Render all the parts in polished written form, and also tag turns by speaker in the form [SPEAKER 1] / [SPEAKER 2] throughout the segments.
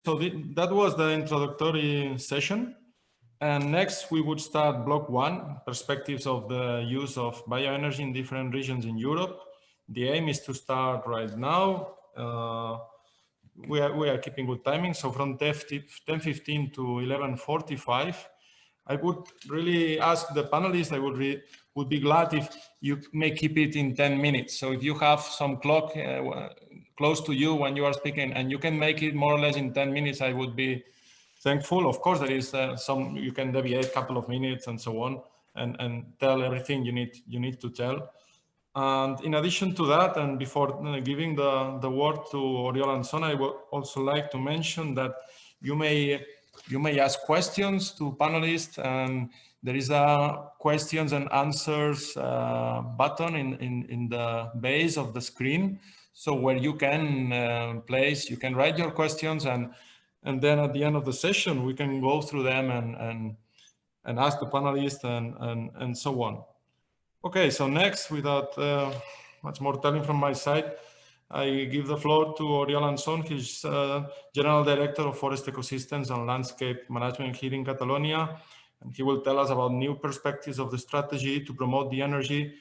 [SPEAKER 1] So that was the introductory session. And next we would start block 1, perspectives of the use of bioenergy in different regions in Europe. The aim is to start right now. We are keeping good timing. So from 10:15 to 11:45, I would really ask the panelists, I would be glad if you may keep it in 10 minutes. So if you have some clock close to you when you are speaking and you can make it more or less in 10 minutes, I would be thankful. Of course, there is some, you can deviate a couple of minutes and so on and tell everything you need to tell. And in addition to that, and before giving the word to Oriol and Son, I would also like to mention that you may ask questions to panelists, and there is a questions and answers button in the base of the screen. So where you can you can write your questions, and then at the end of the session, we can go through them and ask the panelists and so on. Okay, so next, without much more telling from my side, I give the floor to Oriol Anson. He's General Director of Forest Ecosystems and Landscape Management here in Catalonia, and he will tell us about new perspectives of the strategy to promote the energy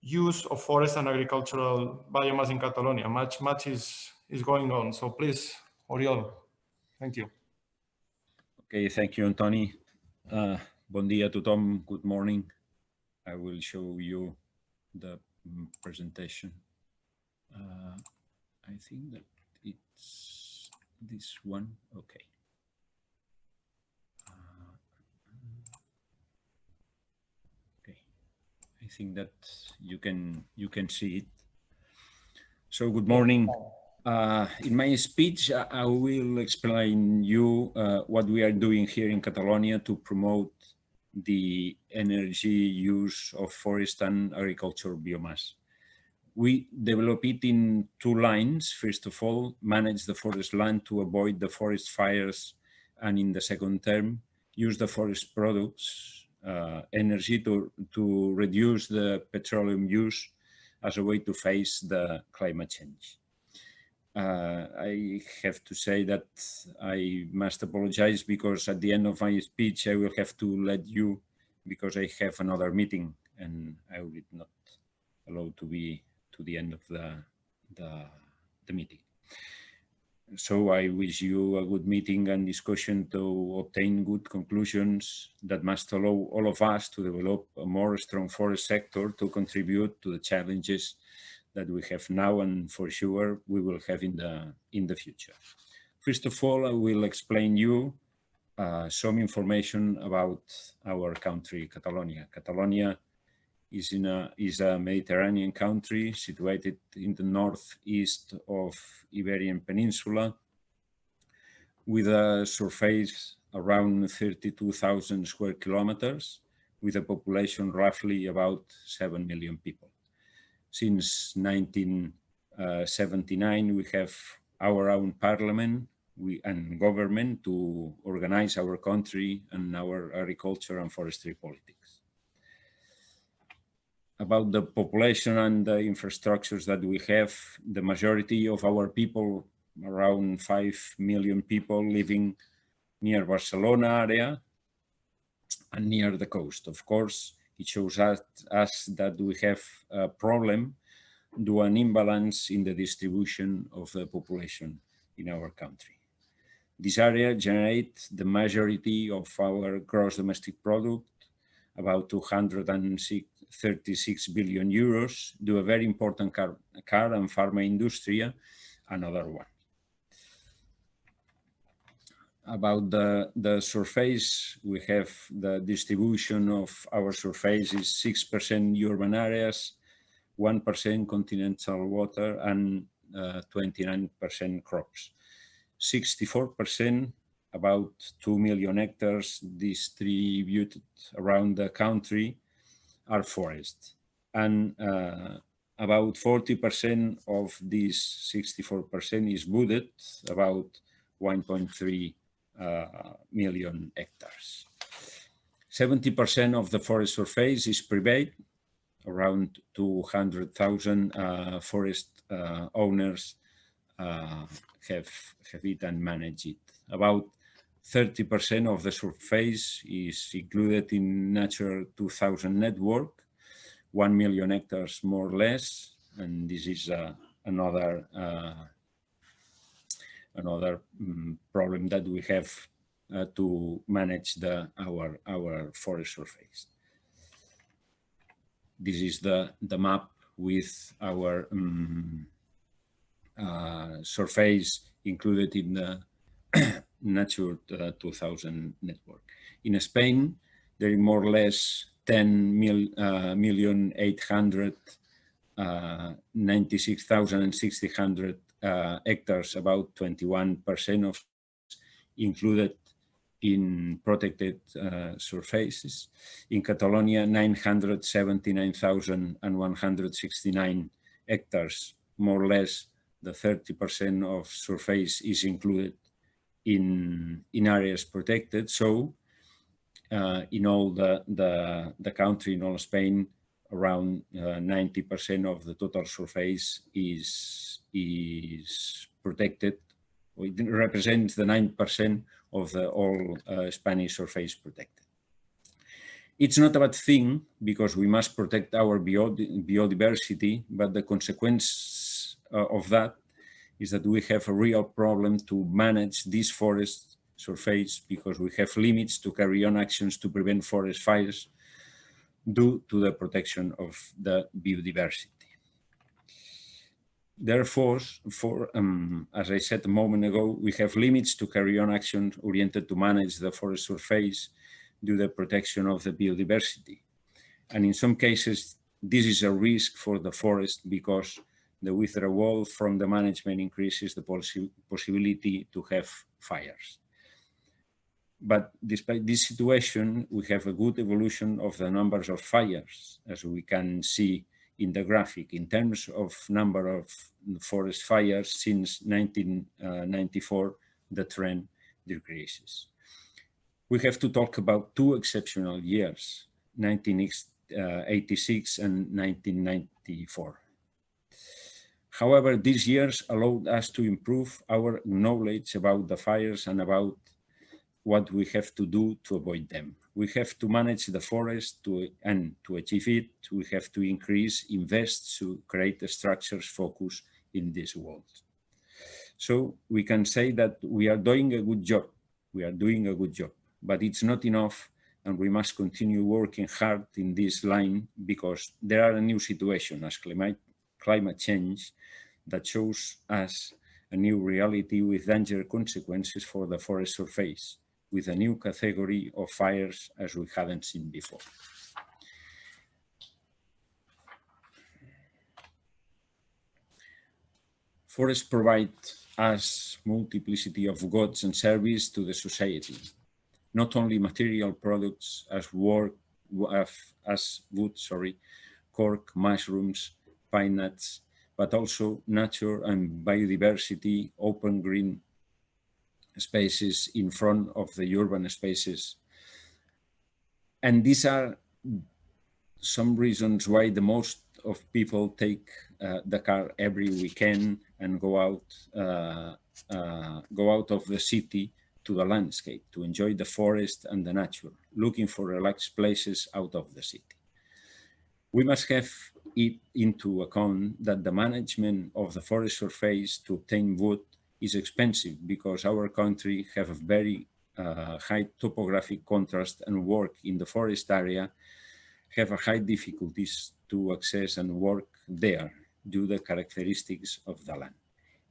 [SPEAKER 1] use of forest and agricultural biomass in Catalonia. Much is going on. So please, Oriol, thank you.
[SPEAKER 2] Okay, thank you, Antoni. Bon dia a tothom, good morning. I will show you the presentation. I think that it's this one. Okay. Okay. I think that you can see it. So good morning. In my speech, I will explain you what we are doing here in Catalonia to promote the energy use of forest and agricultural biomass. We develop it in 2 lines. First of all, manage the forest land to avoid the forest fires, and in the second term, use the forest products, energy to reduce the petroleum use as a way to face the climate change. I have to say that I must apologize because at the end of my speech, I will have to let you because I have another meeting and I will not allow to be to the end of the meeting. So I wish you a good meeting and discussion to obtain good conclusions that must allow all of us to develop a more strong forest sector to contribute to the challenges that we have now and for sure we will have in the future. First of all, I will explain you some information about our country, Catalonia. Catalonia is a Mediterranean country situated in the northeast of Iberian Peninsula with a surface around 32,000 square kilometers with a population roughly about 7 million people. Since 1979, we have our own parliament and government to organize our country and our agriculture and forestry politics. About the population and the infrastructures that we have, the majority of our people, around 5 million people living near Barcelona area and near the coast. Of course, it shows us that we have a problem due to an imbalance in the distribution of the population in our country. This area generates the majority of our gross domestic product, about 236 billion euros, due to a very important car and pharma industry, another one. About the surface, we have the distribution of our surface is 6% urban areas, 1% continental water, and 29% crops. 64%, about 2 million hectares distributed around the country, are forests. And about 40% of this 64% is wooded, about 1.3 million hectares. 70% of the forest surface is private. Around 200,000 forest owners have it and manage it. About 30% of the surface is included in Natura 2000 network, 1 million hectares more or less, and this is another problem that we have to manage our forest surface. This is the map with our surface included in the Natura 2000 network. In Spain, there are more or less 10,896,600 hectares, about 21% of included in protected surfaces. In Catalonia, 979,169 hectares, more or less the 30% of surface is included in areas protected. So in all the country, in all Spain, around 90% of the total surface is protected. It represents the 9% of the all Spanish surface protected. It's not a bad thing because we must protect our biodiversity, but the consequence of that is that we have a real problem to manage this forest surface because we have limits to carry on actions to prevent forest fires due to the protection of the biodiversity. Therefore, as I said a moment ago, we have limits to carry on actions oriented to manage the forest surface due to the protection of the biodiversity. And in some cases, this is a risk for the forest because the withdrawal from the management increases the possibility to have fires. But despite this situation, we have a good evolution of the numbers of fires, as we can see in the graphic. In terms of number of forest fires since 1994, the trend decreases. We have to talk about two exceptional years, 1986 and 1994. However, these years allowed us to improve our knowledge about the fires and about what we have to do to avoid them. We have to manage the forest and to achieve it, we have to invest to create the structures focused in this world. So we can say that we are doing a good job. We are doing a good job, but it's not enough, and we must continue working hard in this line because there are a new situation as climate change that shows us a new reality with dangerous consequences for the forest surface, with a new category of fires as we haven't seen before. Forests provide us multiplicity of goods and services to the society, not only material products as wood, cork, mushrooms, pine nuts, but also nature and biodiversity, open green spaces in front of the urban spaces. And these are some reasons why the most of people take the car every weekend and go out of the city to the landscape, to enjoy the forest and the nature, looking for relaxed places out of the city. We must have it into account that the management of the forest surface to obtain wood is expensive because our country have a very high topographic contrast and work in the forest area have a high difficulties to access and work there due to the characteristics of the land.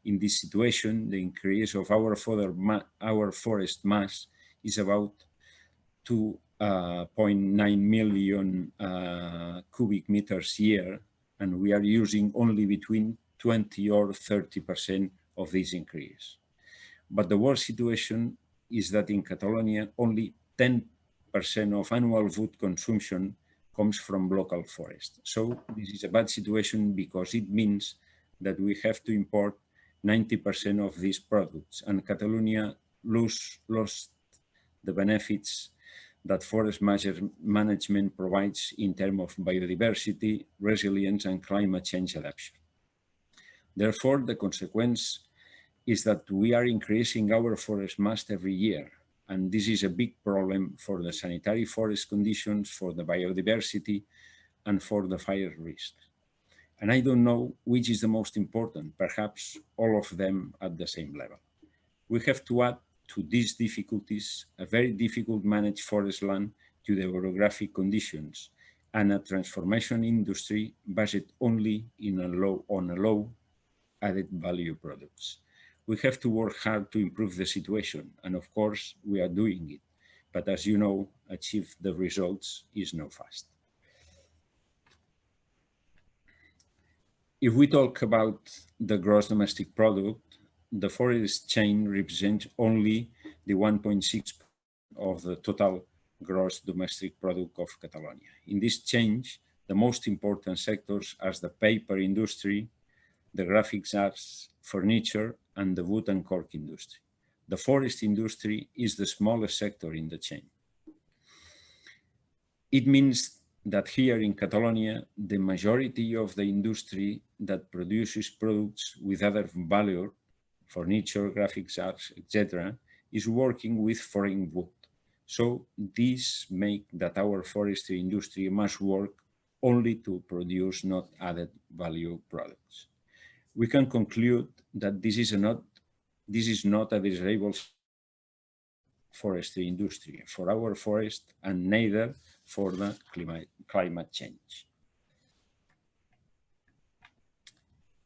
[SPEAKER 2] In this situation, the increase of our forest mass is about 2.9 million cubic meters a year, and we are using only between 20 or 30% of this increase. But the worst situation is that in Catalonia, only 10% of annual wood consumption comes from local forest. So this is a bad situation because it means that we have to import 90% of these products, and Catalonia lost the benefits that forest management provides in terms of biodiversity, resilience, and climate change adaptation. Therefore, the consequence is that we are increasing our forest mass every year. And this is a big problem for the sanitary forest conditions, for the biodiversity, and for the fire risk. And I don't know which is the most important, perhaps all of them at the same level. We have to add to these difficulties a very difficult managed forest land due to the orographic conditions and a transformation industry based only on low added value products. We have to work hard to improve the situation, and of course we are doing it. But as you know, achieve the results is no fast. If we talk about the gross domestic product, the forest chain represents only the 1.6% of the total gross domestic product of Catalonia. In this change, the most important sectors are the paper industry, the graphics arts, furniture, and the wood and cork industry. The forest industry is the smallest sector in the chain. It means that here in Catalonia, the majority of the industry that produces products with other value, furniture, graphics arts, etc., is working with foreign wood. So this makes that our forestry industry must work only to produce not added value products. We can conclude that this is not a desirable forestry industry for our forest and neither for the climate change.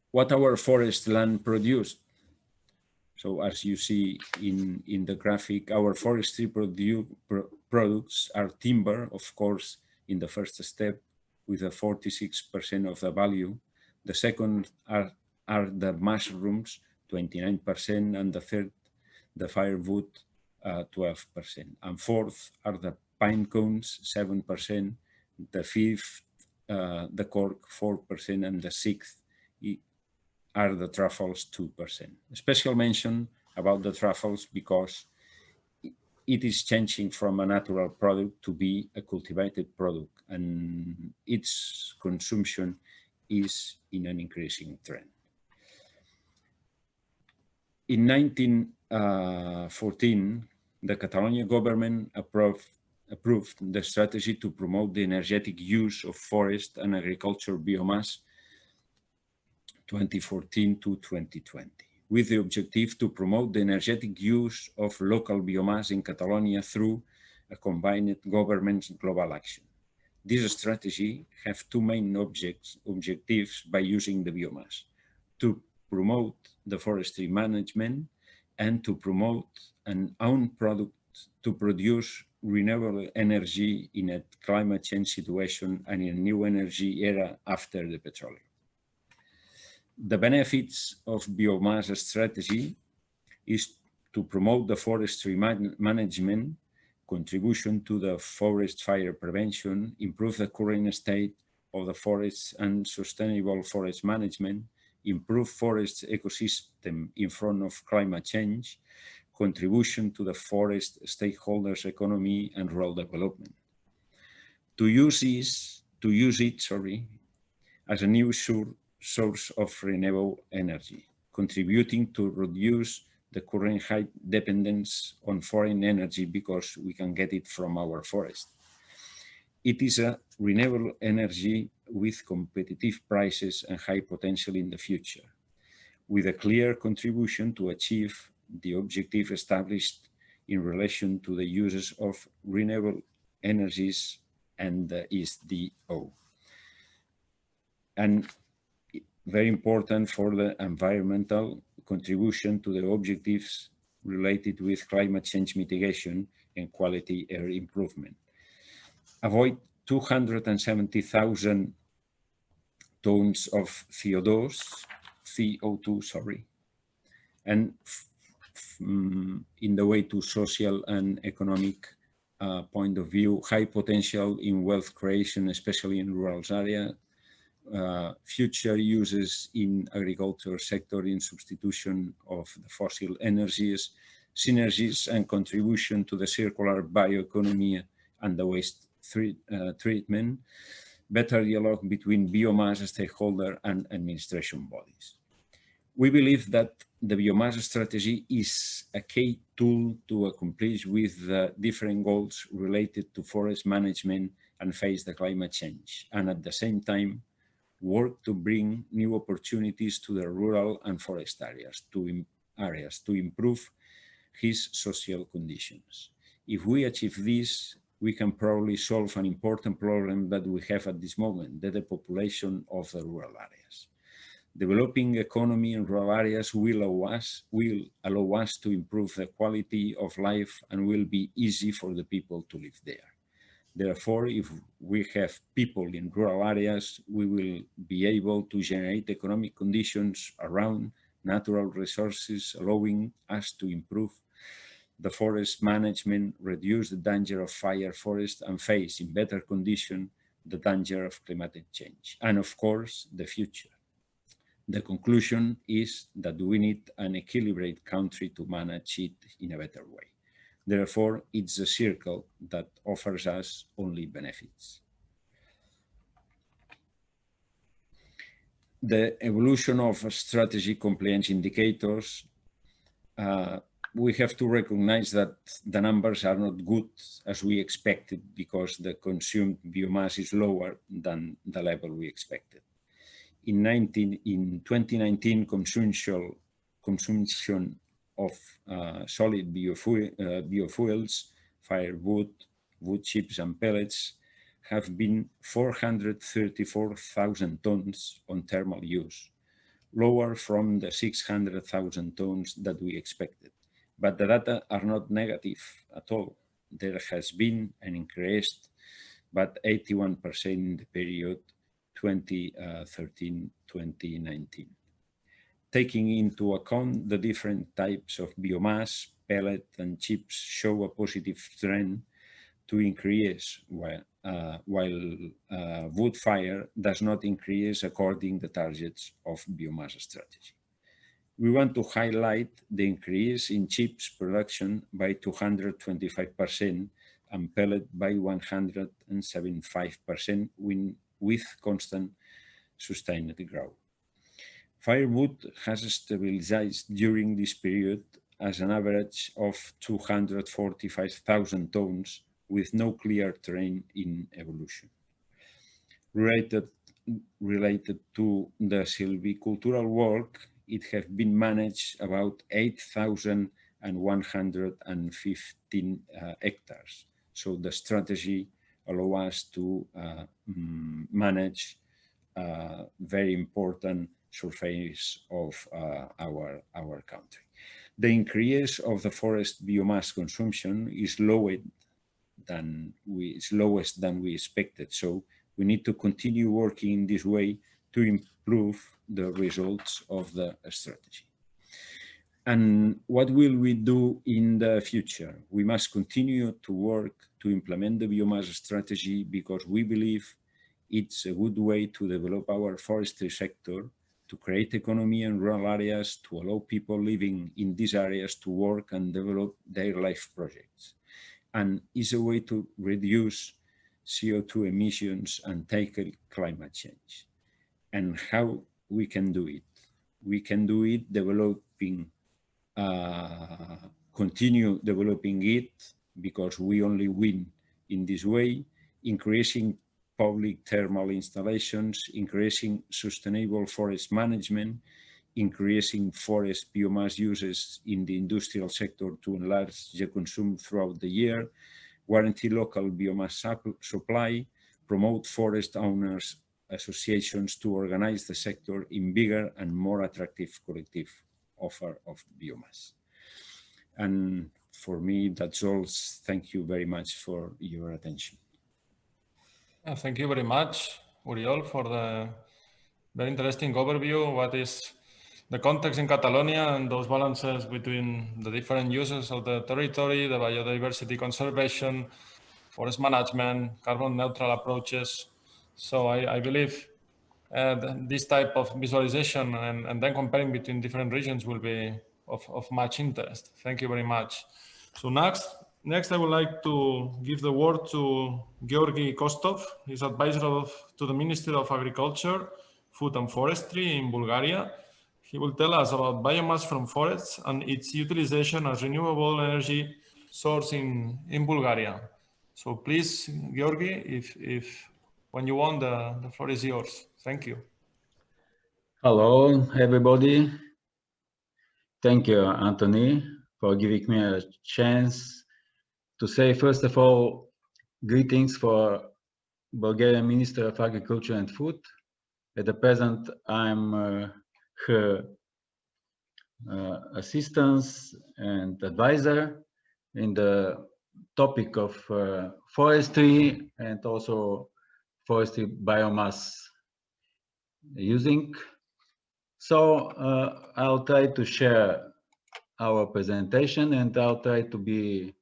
[SPEAKER 2] What our forest land produced? So as you see in the graphic, our forestry products are timber, of course, in the first step with a 46% of the value. The second are the mushrooms, 29%, and the third, the firewood, 12%. And fourth are the pine cones, 7%, the fifth, the cork, 4%, and the sixth are the truffles, 2%. Special mention about the truffles because it is changing from a natural product to be a cultivated product, and its consumption is in an increasing trend. In 1914, the Catalonia government approved the strategy to promote the energetic use of forest and agriculture biomass 2014 to 2020, with the objective to promote the energetic use of local biomass in Catalonia through a combined government global action. This strategy has two main objectives by using the biomass: to promote the forestry management and to promote an own product to produce renewable energy in a climate change situation and in a new energy era after the petroleum. The benefits of biomass strategy is to promote the forestry management, contribution to the forest fire prevention, improve the current state of the forests and sustainable forest management, improve forest ecosystem in front of climate change, contribution to the forest stakeholders' economy and rural development. To use it as a new source of renewable energy, contributing to reduce the current high dependence on foreign energy because we can get it from our forest. It is a renewable energy with competitive prices and high potential in the future, with a clear contribution to achieve the objective established in relation to the uses of renewable energies and the SDO. And very important for the environmental contribution to the objectives related with climate change mitigation and quality air improvement. Avoid 270,000 tons of CO2, and in the way to social and economic point of view, high potential in wealth creation, especially in rural areas, future uses in agriculture sector in substitution of the fossil energies, synergies and contribution to the circular bioeconomy and the waste treatment, better dialogue between biomass stakeholder and administration bodies. We believe that the biomass strategy is a key tool to accomplish with the different goals related to forest management and face the climate change, and at the same time, work to bring new opportunities to the rural and forest areas to improve his social conditions. If we achieve this, we can probably solve an important problem that we have at this moment, the depopulation of the rural areas. Developing economy in rural areas will allow us to improve the quality of life and will be easy for the people to live there. Therefore, if we have people in rural areas, we will be able to generate economic conditions around natural resources, allowing us to improve the forest management, reduce the danger of fire forest, and face in better condition the danger of climate change, and of course, the future. The conclusion is that we need an equilibrated country to manage it in a better way. Therefore, it's a circle that offers us only benefits. The evolution of strategy compliance indicators, we have to recognize that the numbers are not good as we expected because the consumed biomass is lower than the level we expected. In 2019, consumption of solid biofuels, firewood, wood chips and pellets have been 434,000 tons on thermal use, lower from the 600,000 tons that we expected. But the data are not negative at all. There has been an increase, but 81% in the period 2013-2019. Taking into account the different types of biomass, pellet and chips show a positive trend to increase, while wood fire does not increase according to the targets of biomass strategy. We want to highlight the increase in chips production by 225% and pellet by 175% with constant sustained growth. Firewood has stabilized during this period as an average of 245,000 tons with no clear trend in evolution. Related to the silvicultural work, it has been managed about 8,115 hectares. So the strategy allows us to manage very important surface of our country. The increase of the forest biomass consumption is lowest than we expected. So we need to continue working in this way to improve the results of the strategy. And what will we do in the future? We must continue to work to implement the biomass strategy because we believe it's a good way to develop our forestry sector, to create economy in rural areas, to allow people living in these areas to work and develop their life projects. And it's a way to reduce CO2 emissions and tackle climate change. And how we can do it? We can do it developing, continue developing it because we only win in this way, increasing public thermal installations, increasing sustainable forest management, increasing forest biomass uses in the industrial sector to enlarge the consumption throughout the year, guarantee local biomass supply, promote forest owners associations to organize the sector in bigger and more attractive collective offer of biomass. And for me, that's all. Thank you very much for your attention.
[SPEAKER 1] Thank you very much, Uriol, for the very interesting overview of what is the context in Catalonia and those balances between the different uses of the territory, the biodiversity conservation, forest management, carbon neutral approaches. So I believe this type of visualization and then comparing between different regions will be of much interest. Thank you very much. So next I would like to give the word to Georgi Kostov. He's advisor to the Ministry of Agriculture, Food and Forestry in Bulgaria. He will tell us about biomass from forests and its utilization as renewable energy source in Bulgaria. So please, Georgi, if when you want, the floor is yours. Thank you.
[SPEAKER 3] Hello, everybody. Thank you, Anthony, for giving me a chance to say, first of all, greetings for Bulgarian Minister of Agriculture and Food. At the present, I'm her assistant and advisor in the topic of forestry and also forestry biomass using. So I'll try to share our presentation and I'll try to be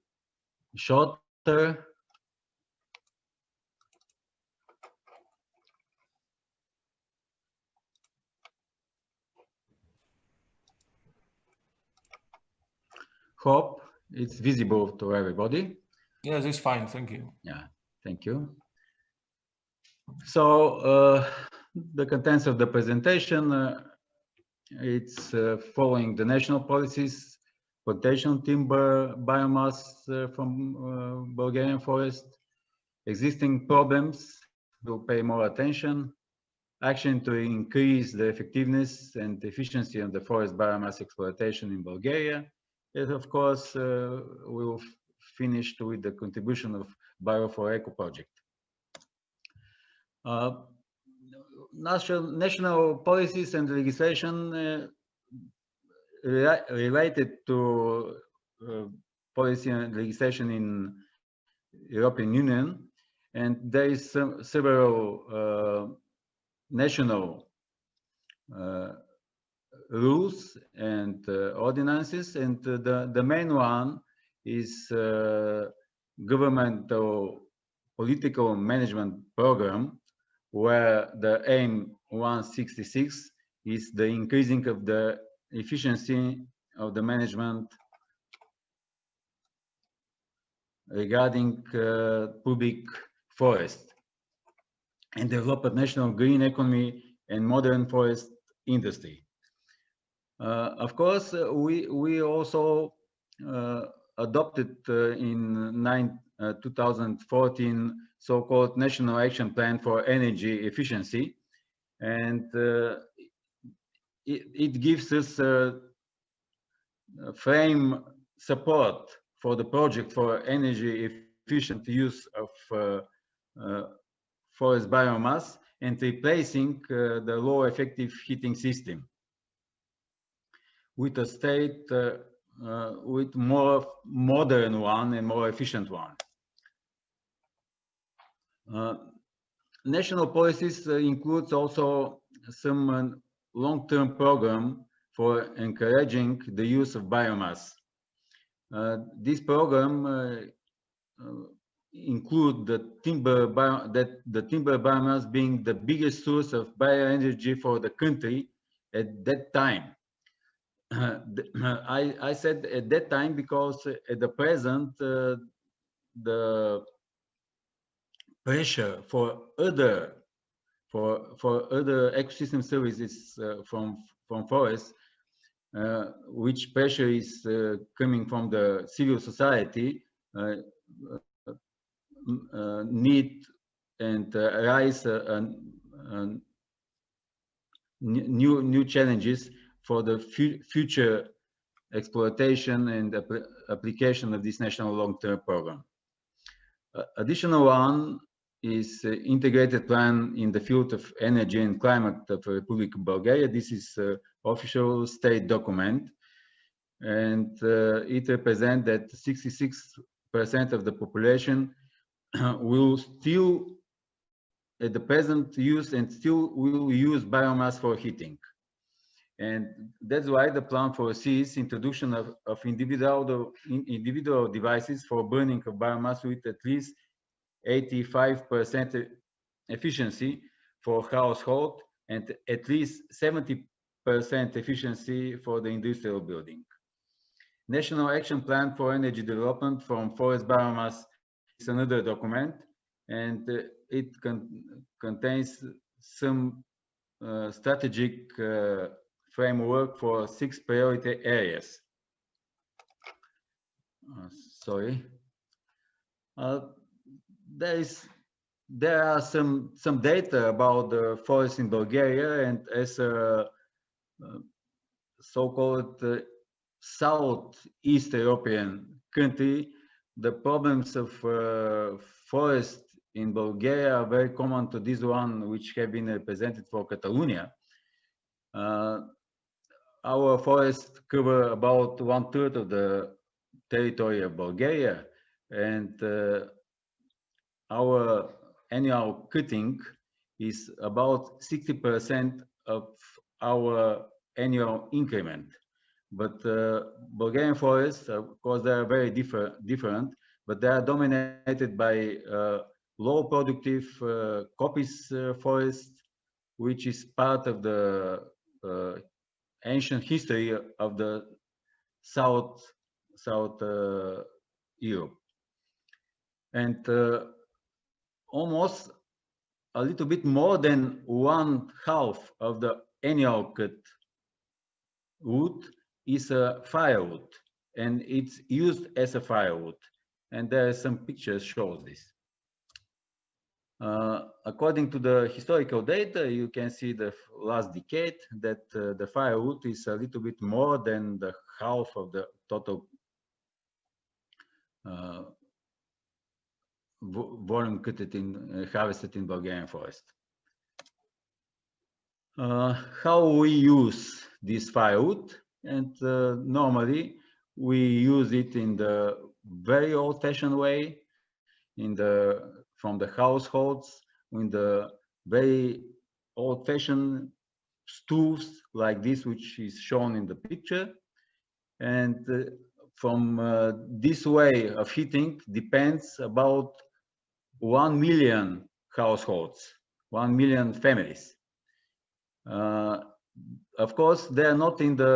[SPEAKER 3] shorter. Hope it's visible to everybody.
[SPEAKER 1] Yes, it's fine. Thank you.
[SPEAKER 3] Yeah, thank you. So the contents of the presentation, it's following the national policies, plantation timber biomass from Bulgarian forest, existing problems, will pay more attention, action to increase the effectiveness and efficiency of the forest biomass exploitation in Bulgaria, and of course we'll finish with the contribution of BIO4ECO project. National policies and legislation related to policy and legislation in European Union, and there is several national rules and ordinances, and the main one is governmental political management program, where the aim 166 is the increasing of the efficiency of the management regarding public forest and develop a national green economy and modern forest industry. Of course, we also adopted in 2014 so-called National Action Plan for Energy Efficiency, and it gives us frame support for the project for energy efficient use of forest biomass and replacing the low effective heating system with a state with more modern one and more efficient one. National policies includes also some long-term program for encouraging the use of biomass. This program include the timber biomass being the biggest source of bioenergy for the country at that time. I said at that time because at the present the pressure for other ecosystem services from forests, which pressure is coming from the civil society, need and rise new challenges for the future exploitation and application of this national long-term program. Additional one is integrated plan in the field of energy and climate of the Republic of Bulgaria. This is an official state document, and it represents that 66% of the population will still at the present use and still will use biomass for heating. And that's why the plan foresees introduction of individual devices for burning of biomass with at least 85% efficiency for household and at least 70% efficiency for the industrial building. National Action Plan for Energy Development from Forest Biomass is another document, and it contains some strategic framework for 6 priority areas. Sorry. There are some data about the forests in Bulgaria, and as a so-called Southeast European country, the problems of forest in Bulgaria are very common to this one, which have been represented for Catalonia. Our forests cover about 1/3 of the territory of Bulgaria, and our annual cutting is about 60% of our annual increment. But Bulgarian forests, of course, they are very different, but they are dominated by low productive coppice forest, which is part of the ancient history of the South Europe. And almost a little bit more than 1/2 of the annual cut wood is a firewood, and it's used as a firewood. And there are some pictures shows this. According to the historical data, you can see the last decade that the firewood is a little bit more than the half of the total volume cutted in harvested in Bulgarian forest. How we use this firewood, and normally we use it in the very old-fashioned way, from the households, in the very old-fashioned stoves like this, which is shown in the picture. And from this way of heating depends about 1 million households, 1 million families. Of course, they are not in the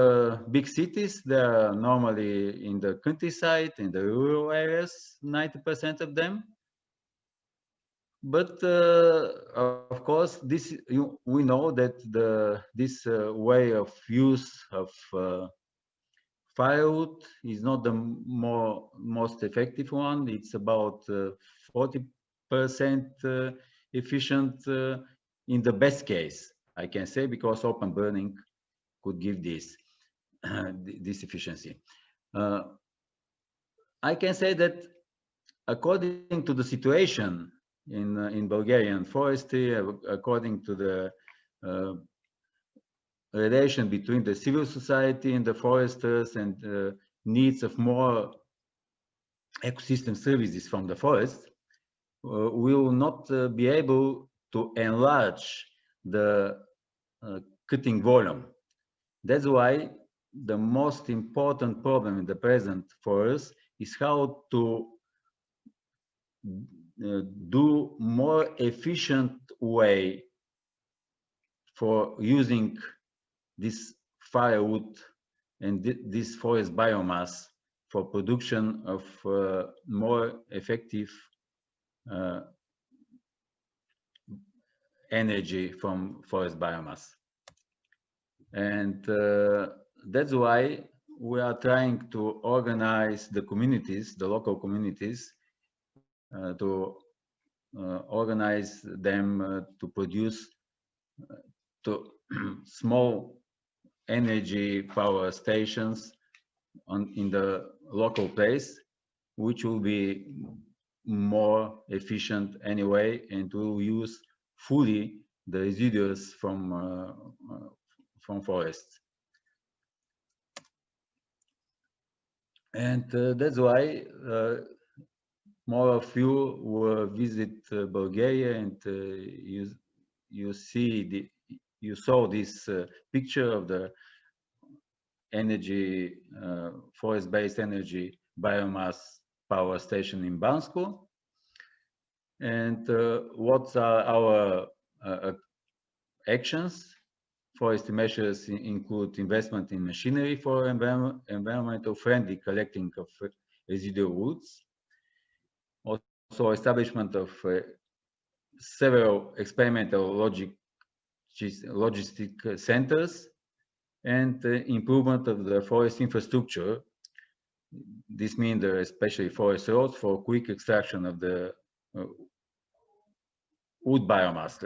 [SPEAKER 3] big cities. They are normally in the countryside, in the rural areas, 90% of them. But of course, we know that this way of use of firewood is not the most effective one. It's about 40% efficient in the best case, I can say, because open burning could give this efficiency. I can say that according to the situation in Bulgarian forestry, according to the relation between the civil society and the foresters and needs of more ecosystem services from the forest, we will not be able to enlarge the cutting volume. That's why the most important problem in the present for us is how to do more efficient way for using this firewood and this forest biomass for production of more effective energy from forest biomass. And that's why we are trying to organize the communities, the local communities, to organize them to produce small energy power stations in the local place, which will be more efficient anyway, and will use fully the residues from forests. And that's why more of you will visit Bulgaria, and you saw this picture of the energy, forest-based energy biomass power station in Bansko. And what are our actions? Forestry measures include investment in machinery for environmental friendly collecting of residual woods. Also establishment of several experimental logistic centers and improvement of the forest infrastructure. This means especially forest roads for quick extraction of the wood biomass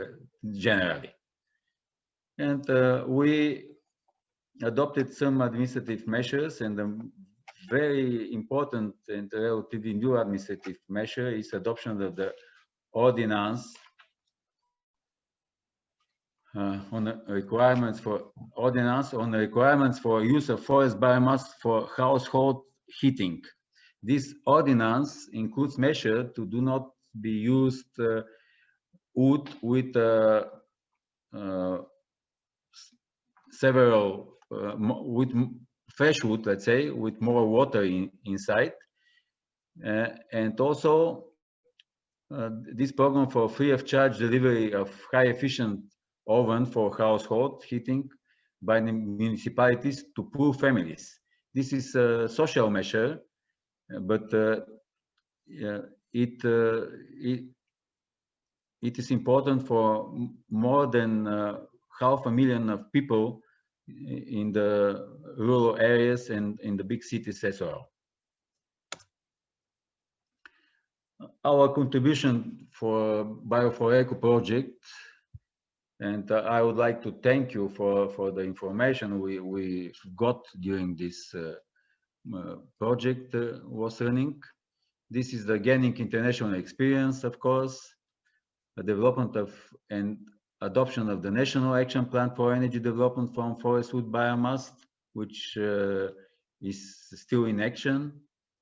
[SPEAKER 3] generally. And we adopted some administrative measures, and a very important and relatively new administrative measure is adoption of the ordinance on the requirements for use of forest biomass for household heating. This ordinance includes measures to do not be used wood with with fresh wood, let's say, with more water inside, and also this program for free of charge delivery of high efficient oven for household heating by the municipalities to poor families. This is a social measure, but it is important for more than 500,000 of people in the rural areas and in the big cities as well. Our contribution for BIO4ECO project, and I would like to thank you for the information we got during this project was running. This is the gaining international experience, of course, the development of and adoption of the National Action Plan for Energy Development from Forest Wood Biomass, which is still in action,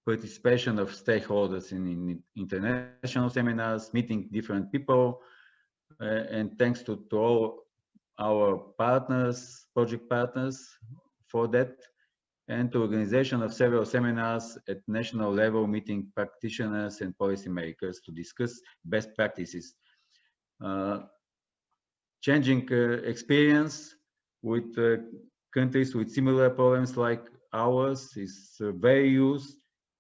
[SPEAKER 3] participation of stakeholders in international seminars, meeting different people, and thanks to all our partners, project partners for that, and to organization of several seminars at national level, meeting practitioners and policymakers to discuss best practices. Changing experience with countries with similar problems like ours is very used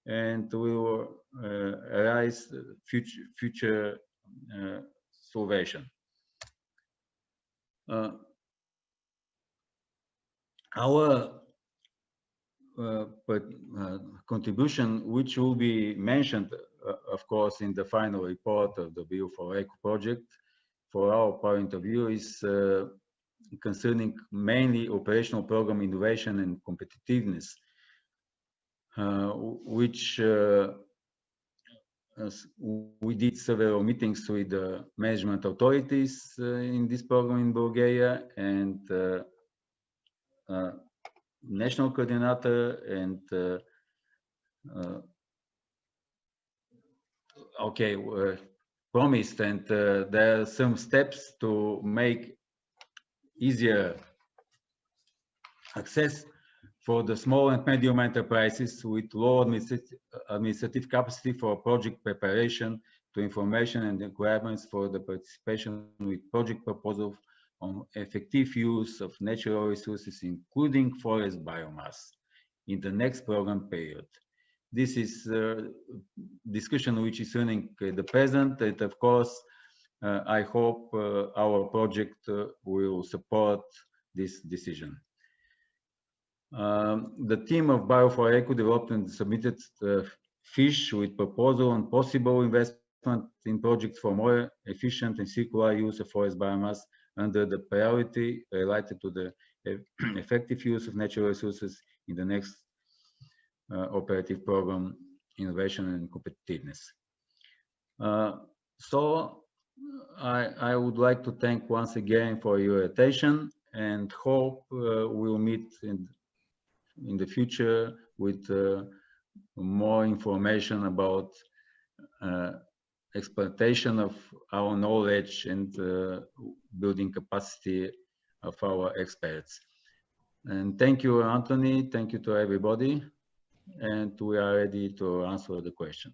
[SPEAKER 3] and will arise future solution. Our contribution, which will be mentioned, of course, in the final report of the BIO4ECO project, for our point of view, is concerning mainly operational program innovation and competitiveness, which we did several meetings with the management authorities in this program in Bulgaria, and national coordinator, and promised, and there are some steps to make easier access for the small and medium enterprises with low administrative capacity for project preparation to information and requirements for the participation with project proposals on effective use of natural resources, including forest biomass, in the next program period. This is a discussion which is running at the present, and of course, I hope our project will support this decision. The team of BIO4ECO developed and submitted fish with proposal on possible investment in projects for more efficient and circular use of forest biomass under the priority related to the effective use of natural resources in the next operative program, innovation and competitiveness. So I would like to thank once again for your attention, and hope we'll meet in the future with more information about exploitation of our knowledge and building capacity of our experts. And thank you, Anthony. Thank you to everybody. And we are ready to answer the question.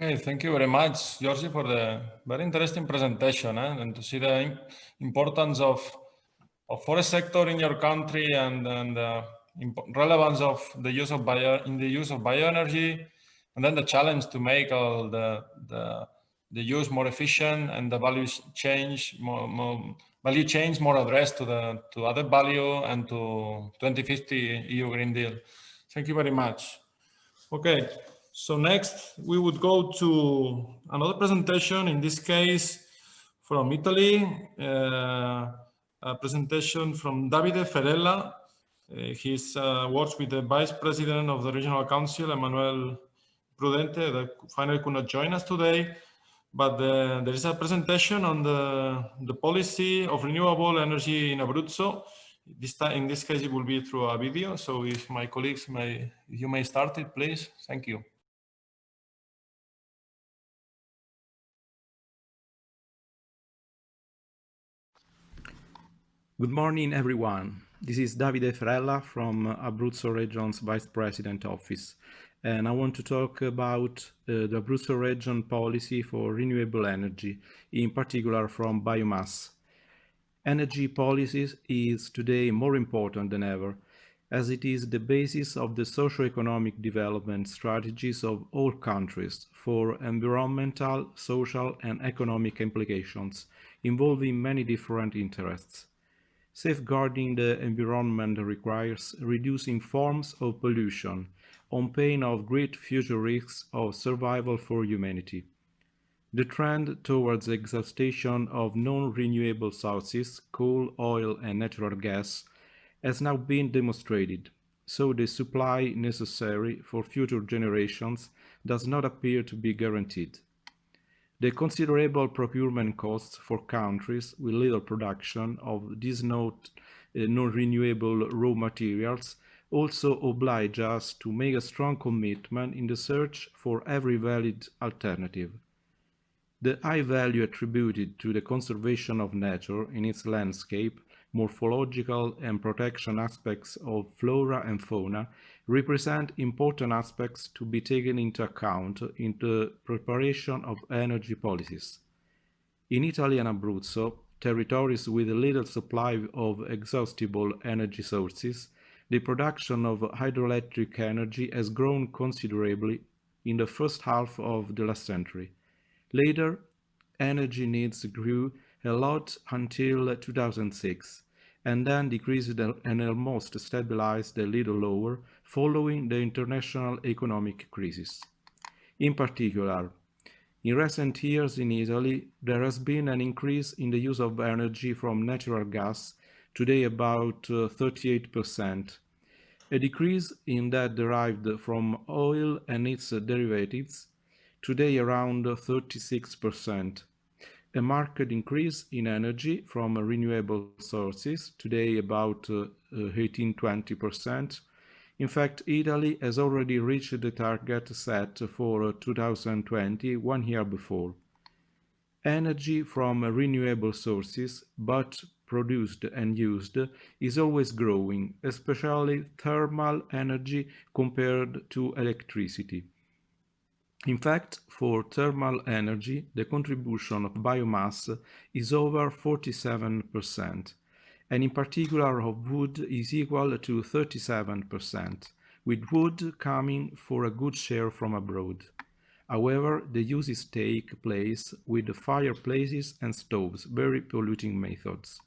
[SPEAKER 1] Okay, thank you very much, Georgi, for the very interesting presentation, and to see the importance of forest sector in your country, and relevance of the use of bioenergy, and then the challenge to make all the use more efficient and the values change more value chains more addressed to added value and to 2050 EU Green Deal. Thank you very much. Okay, so next we would go to another presentation, in this case from Italy, a presentation from Davide Ferella. He works with the Vice President of the Regional Council, Emanuele Prudente, that finally could not join us today. But there is a presentation on the policy of renewable energy in Abruzzo. In this case, it will be through a video. So if my colleagues you may start it, please. Thank you.
[SPEAKER 4] Good morning, everyone. This is Davide Ferella from Abruzzo Region's Vice President Office, and I want to talk about the Abruzzo Region policy for renewable energy, in particular from biomass. Energy policy is today more important than ever, as it is the basis of the socio-economic development strategies of all countries for environmental, social, and economic implications, involving many different interests. Safeguarding the environment requires reducing forms of pollution, on pain of great future risks of survival for humanity. The trend towards exhaustion of non-renewable sources, coal, oil, and natural gas, has now been demonstrated, so the supply necessary for future generations does not appear to be guaranteed. The considerable procurement costs for countries with little production of these non-renewable raw materials also oblige us to make a strong commitment in the search for every valid alternative. The high value attributed to the conservation of nature in its landscape, morphological and protection aspects of flora and fauna represent important aspects to be taken into account in the preparation of energy policies. In Italy and Abruzzo, territories with a little supply of exhaustible energy sources, the production of hydroelectric energy has grown considerably in the first half of the last century. Later, energy needs grew a lot until 2006, and then decreased and almost stabilized a little lower following the international economic crisis. In particular, in recent years in Italy, there has been an increase in the use of energy from natural gas, today about 38%, a decrease in that derived from oil and its derivatives, today around 36%, a marked increase in energy from renewable sources, today about 18–20%. In fact, Italy has already reached the target set for 2020, 1 year before. Energy from renewable sources, but produced and used, is always growing, especially thermal energy compared to electricity. In fact, for thermal energy, the contribution of biomass is over 47%, and in particular of wood is equal to 37%, with wood coming for a good share from abroad. However, the uses take place with fireplaces and stoves, very polluting methods.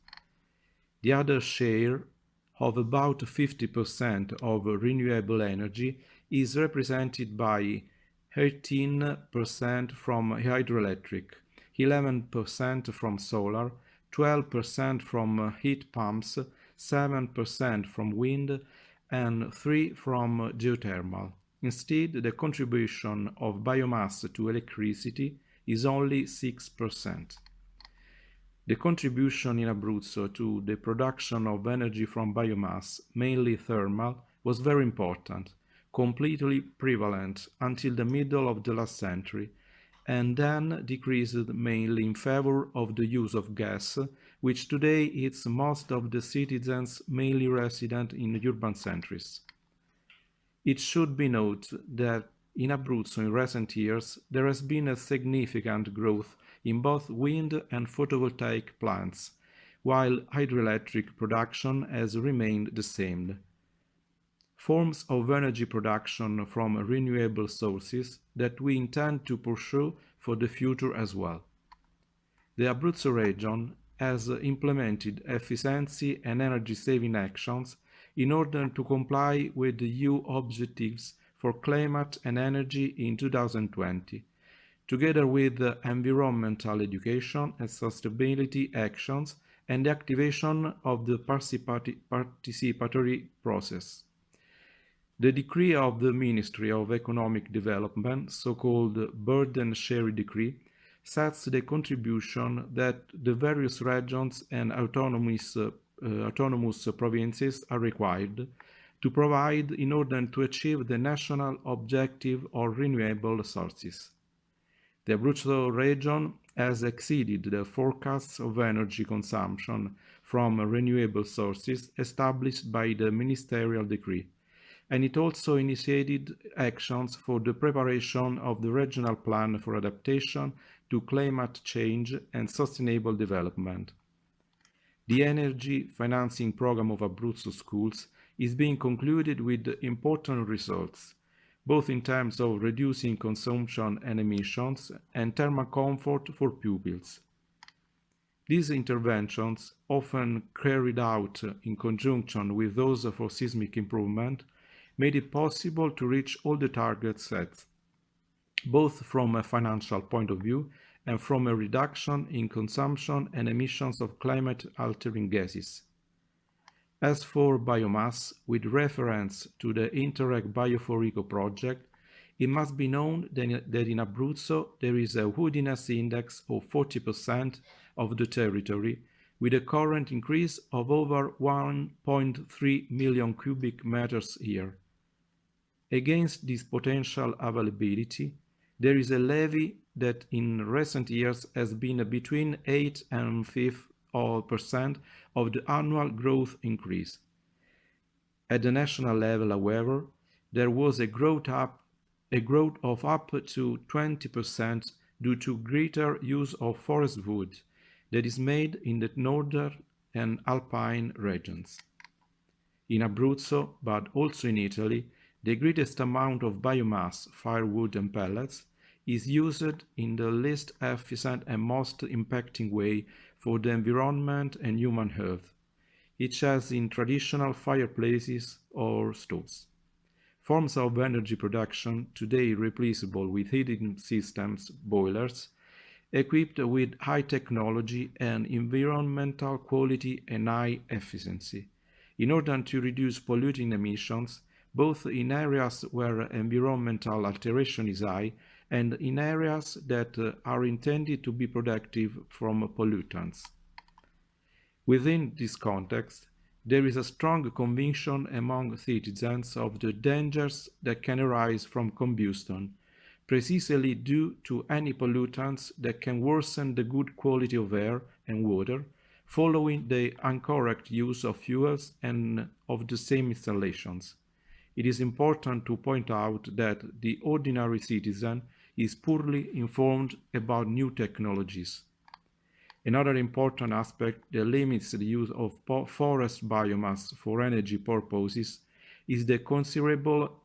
[SPEAKER 4] The other share, of about 50% of renewable energy, is represented by 13% from hydroelectric, 11% from solar, 12% from heat pumps, 7% from wind, and 3% from geothermal. Instead, the contribution of biomass to electricity is only 6%. The contribution in Abruzzo to the production of energy from biomass, mainly thermal, was very important, completely prevalent until the middle of the last century, and then decreased mainly in favor of the use of gas, which today is most of the citizens mainly resident in urban centers. It should be noted that in Abruzzo in recent years there has been a significant growth in both wind and photovoltaic plants, while hydroelectric production has remained the same. Forms of energy production from renewable sources that we intend to pursue for the future as well. The Abruzzo region has implemented efficiency and energy-saving actions in order to comply with the EU objectives for climate and energy in 2020, together with environmental education and sustainability actions and the activation of the participatory process. The decree of the Ministry of Economic Development, so-called Burden Sharing Decree, sets the contribution that the various regions and autonomous provinces are required to provide in order to achieve the national objective of renewable sources. The Abruzzo region has exceeded the forecasts of energy consumption from renewable sources established by the ministerial decree, and it also initiated actions for the preparation of the regional plan for adaptation to climate change and sustainable development. The energy financing program of Abruzzo schools is being concluded with important results, both in terms of reducing consumption and emissions and thermal comfort for pupils. These interventions, often carried out in conjunction with those for seismic improvement, made it possible to reach all the targets set, both from a financial point of view and from a reduction in consumption and emissions of climate-altering gases. As for biomass, with reference to the Interreg BIO4ECO project, it must be known that in Abruzzo there is a woodiness index of 40% of the territory, with a current increase of over 1.3 million cubic meters a year. Against this potential availability, there is a levy that in recent years has been between 8 and 5% of the annual growth increase. At the national level, however, there was a growth of up to 20% due to greater use of forest wood that is made in the northern and alpine regions. In Abruzzo, but also in Italy, the greatest amount of biomass, firewood and pellets, is used in the least efficient and most impacting way for the environment and human health, such as in traditional fireplaces or stoves. Forms of energy production, today replaceable with heating systems, boilers, equipped with high technology and environmental quality and high efficiency, in order to reduce polluting emissions, both in areas where environmental alteration is high and in areas that are intended to be protective from pollutants. Within this context, there is a strong conviction among citizens of the dangers that can arise from combustion, precisely due to any pollutants that can worsen the good quality of air and water, following the incorrect use of fuels and of the same installations. It is important to point out that the ordinary citizen is poorly informed about new technologies. Another important aspect that limits the use of forest biomass for energy purposes is the considerable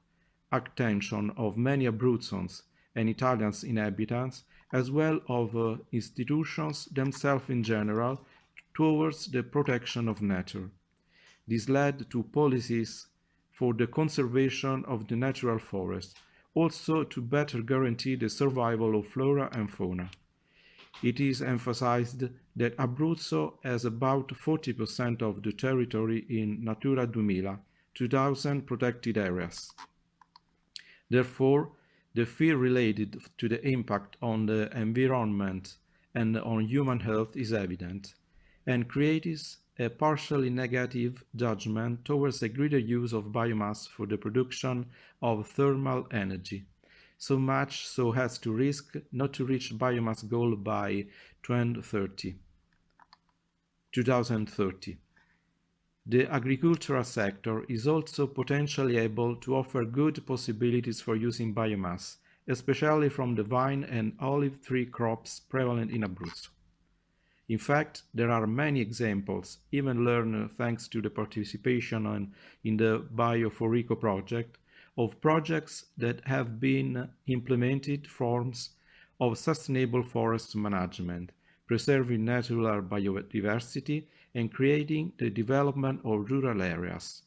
[SPEAKER 4] attention of many Abruzzans and Italian inhabitants, as well as of institutions themselves in general, towards the protection of nature. This led to policies for the conservation of the natural forest, also to better guarantee the survival of flora and fauna. It is emphasized that Abruzzo has about 40% of the territory in Natura 2000 protected areas. Therefore, the fear related to the impact on the environment and on human health is evident, and creates a partially negative judgment towards a greater use of biomass for the production of thermal energy, so much so as to risk not to reach biomass goal by 2030. The agricultural sector is also potentially able to offer good possibilities for using biomass, especially from the vine and olive tree crops prevalent in Abruzzo. In fact, there are many examples, even learned thanks to the participation in the BIO4ECO project, of projects that have been implemented forms of sustainable forest management, preserving natural biodiversity, and creating the development of rural areas.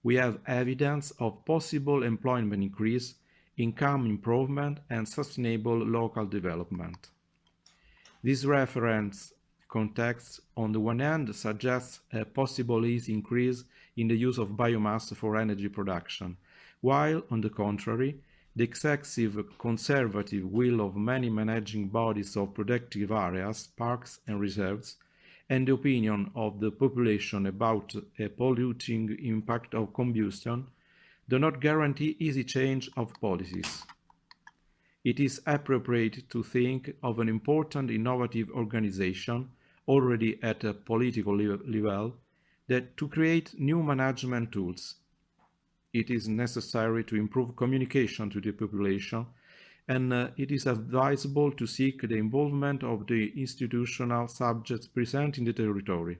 [SPEAKER 4] We have evidence of possible employment increase, income improvement, and sustainable local development. This reference context, on the one hand, suggests a possible easy increase in the use of biomass for energy production, while, on the contrary, the excessive conservative will of many managing bodies of protective areas, parks and reserves, and the opinion of the population about a polluting impact of combustion do not guarantee easy change of policies. It is appropriate to think of an important innovative organization already at a political level that to create new management tools. It is necessary to improve communication to the population, and it is advisable to seek the involvement of the institutional subjects present in the territory.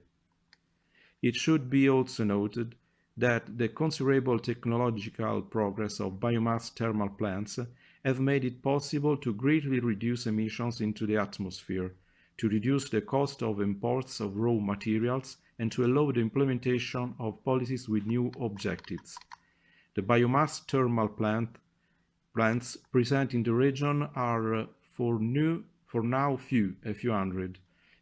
[SPEAKER 4] It should be also noted that the considerable technological progress of biomass thermal plants have made it possible to greatly reduce emissions into the atmosphere, to reduce the cost of imports of raw materials, and to allow the implementation of policies with new objectives. The biomass thermal plants present in the region are for now a few hundred.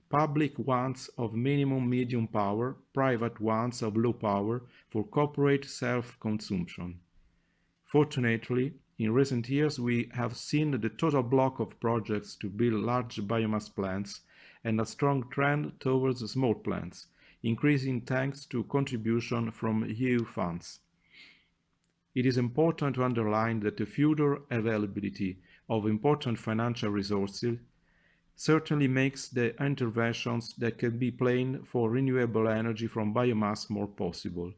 [SPEAKER 4] Public ones of minimum medium power, private ones of low power for corporate self-consumption. Fortunately, in recent years we have seen the total block of projects to build large biomass plants and a strong trend towards small plants, increasing thanks to contribution from EU funds. It is important to underline that the future availability of important financial resources certainly makes the interventions that can be planned for renewable energy from biomass more possible.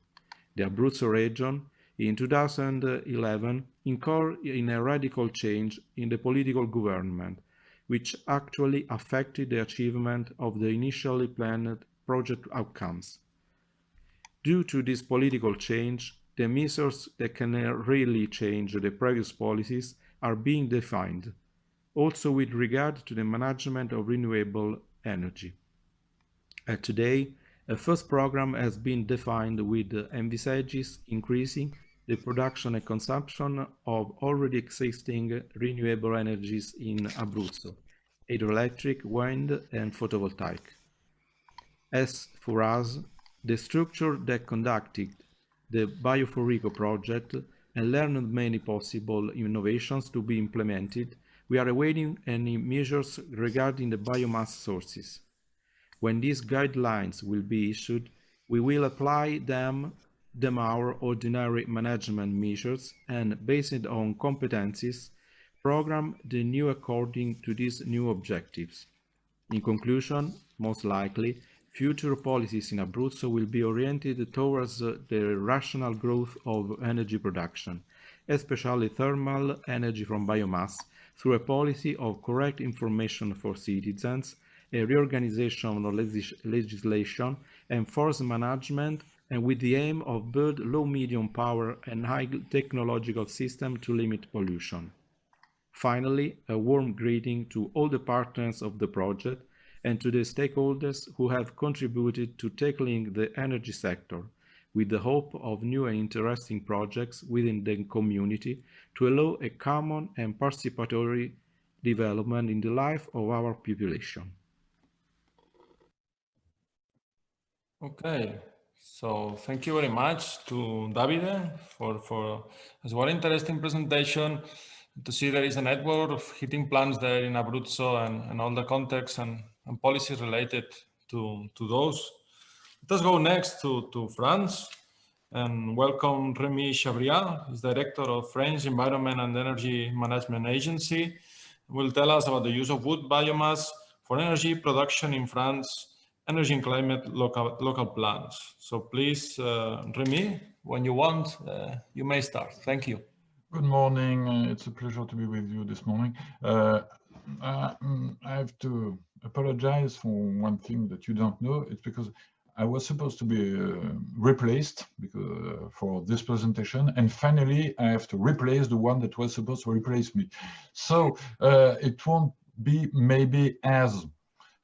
[SPEAKER 4] The Abruzzo region in 2011 incurred in a radical change in the political government, which actually affected the achievement of the initially planned project outcomes. Due to this political change, the measures that can really change the previous policies are being defined, also with regard to the management of renewable energy. Today, a first program has been defined with envisages increasing the production and consumption of already existing renewable energies in Abruzzo, hydroelectric, wind, and photovoltaic. As for us, the structure that conducted the BIO4ECO project and learned many possible innovations to be implemented, we are awaiting any measures regarding the biomass sources. When these guidelines will be issued, we will apply them our ordinary management measures and, based on competencies, program the new according to these new objectives. In conclusion, most likely, future policies in Abruzzo will be oriented towards the rational growth of energy production, especially thermal energy from biomass, through a policy of correct information for citizens, a reorganization of legislation, and force management, and with the aim of build low-medium power and high technological system to limit pollution. Finally, a warm greeting to all the partners of the project and to the stakeholders who have contributed to tackling the energy sector, with the hope of new and interesting projects within the community to allow a common and participatory development in the life of our population.
[SPEAKER 1] Okay, so thank you very much to Davide for a very interesting presentation. To see there is a network of heating plants there in Abruzzo and all the context and policies related to those. Let us go next to France and welcome Rémi Chabriat, he's Director of French Environment and Energy Management Agency. He will tell us about the use of wood biomass for energy production in France, energy and climate local plans. So please, Rémi, when you want, you may start. Thank you.
[SPEAKER 5] Good morning. It's a pleasure to be with you this morning. I have to apologize for one thing that you don't know. It's because I was supposed to be replaced for this presentation, and finally I have to replace the one that was supposed to replace me. So it won't be maybe as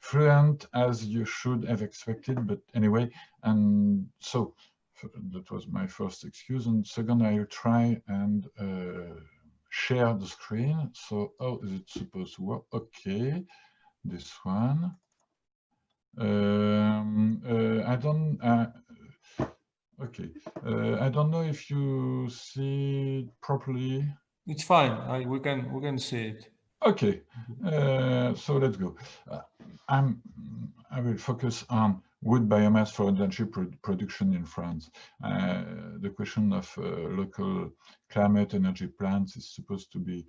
[SPEAKER 5] fluent as you should have expected, but anyway, and so that was my first excuse. And second, I'll try and share the screen. So how is it supposed to work? Okay, this one. I don't. Okay, I don't know if you see it properly.
[SPEAKER 1] It's fine. We can see it.
[SPEAKER 5] Okay, so let's go. I will focus on wood biomass for energy production in France. The question of local climate energy plans is supposed to be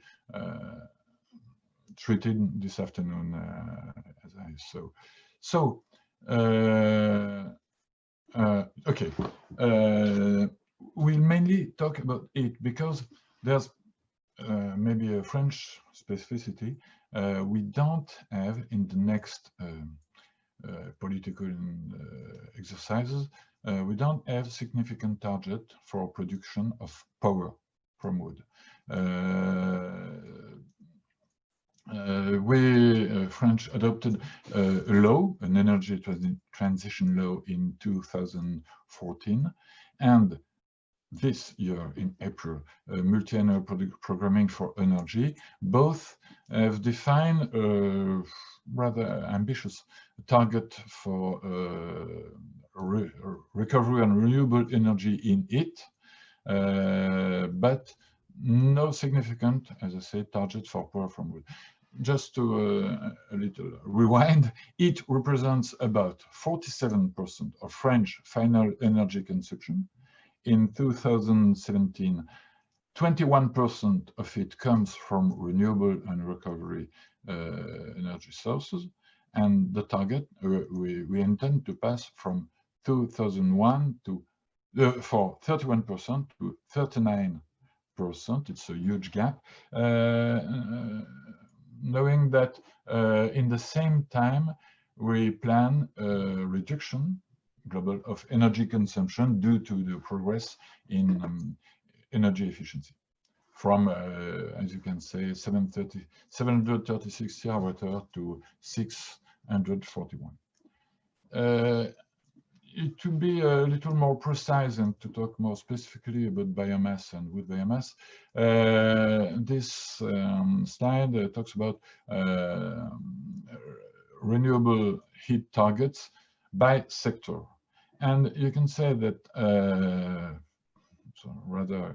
[SPEAKER 5] treated this afternoon, as I saw. So, okay, we'll mainly talk about it because there's maybe a French specificity. We don't have in the next political exercises, we don't have significant target for production of power from wood. French adopted a law, an energy transition law in 2014, and this year in April, multi-annual programming for energy, both have defined a rather ambitious target for recovery and renewable energy in it, but no significant, as I said, target for power from wood. Just to a little rewind, it represents about 47% of French final energy consumption. In 2017, 21% of it comes from renewable and recovery energy sources, and the target we intend to pass from 2001 to for 31% to 39%. It's a huge gap, knowing that in the same time we plan a reduction global of energy consumption due to the progress in energy efficiency from, as you can say, 736 TWh to 641. To be a little more precise and to talk more specifically about biomass and wood biomass, this slide talks about renewable heat targets by sector. And you can say that, so rather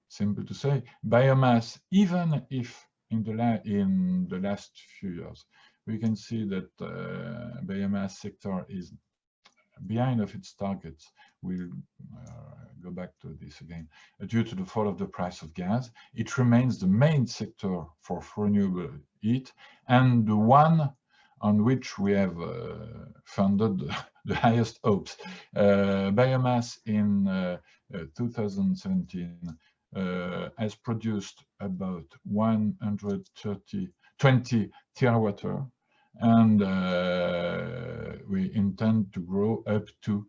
[SPEAKER 5] simple to say, biomass, even if in the last few years, we can see that biomass sector is behind of its targets. We'll go back to this again. Due to the fall of the price of gas, it remains the main sector for renewable heat and the one on which we have funded the highest hopes. Biomass in 2017 has produced about 120 TWh, and we intend to grow up to,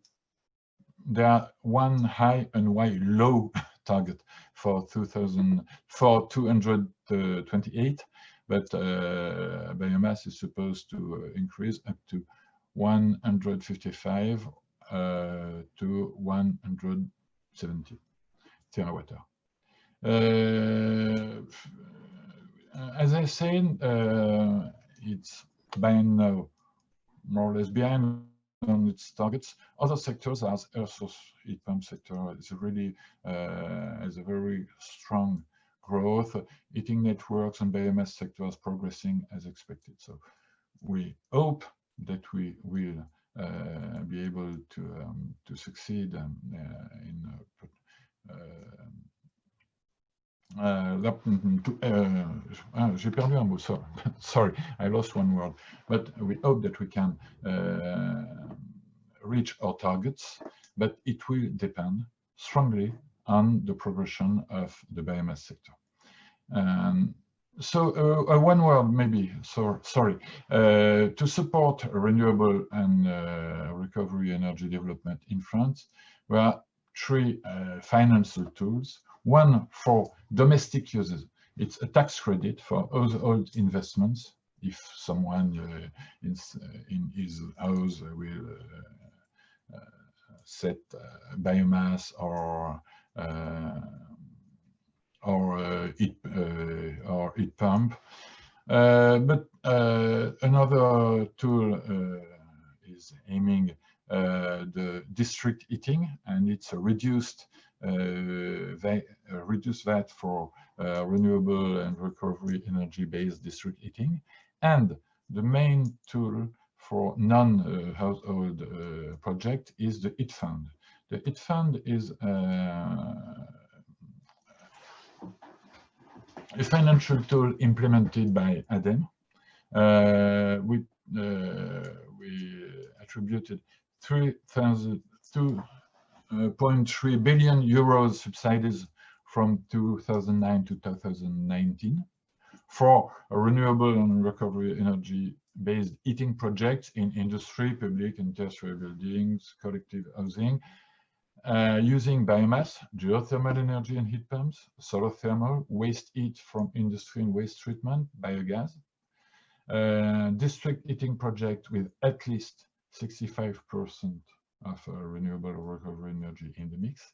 [SPEAKER 5] there are one high and one low target for 228, but biomass is supposed to increase up to 155 to 170 TWh. As I said, it's by now more or less behind on its targets. Other sectors, as air source heat pump sector, is really has a very strong growth. Heating networks and biomass sectors progressing as expected. So we hope that we will be able to succeed in j'ai perdu un mot, sorry, I lost one word, but we hope that we can reach our targets, but it will depend strongly on the progression of the biomass sector. So one word maybe, sorry, to support renewable and recovery energy development in France, there are three financial tools. One for domestic uses, it's a tax credit for household investments if someone in his house will set biomass or heat pump. But another tool is aiming the district heating, and it's a reduced VAT for renewable and recovery energy-based district heating. And the main tool for non-household project is the heat fund. The heat fund is a financial tool implemented by ADEME. We attributed 2.3 billion euros subsidies from 2009 to 2019 for renewable and recovery energy-based heating projects in industry, public and tertiary buildings, collective housing, using biomass, geothermal energy and heat pumps, solar thermal, waste heat from industry and waste treatment, biogas, district heating project with at least 65% of renewable or recovery energy in the mix.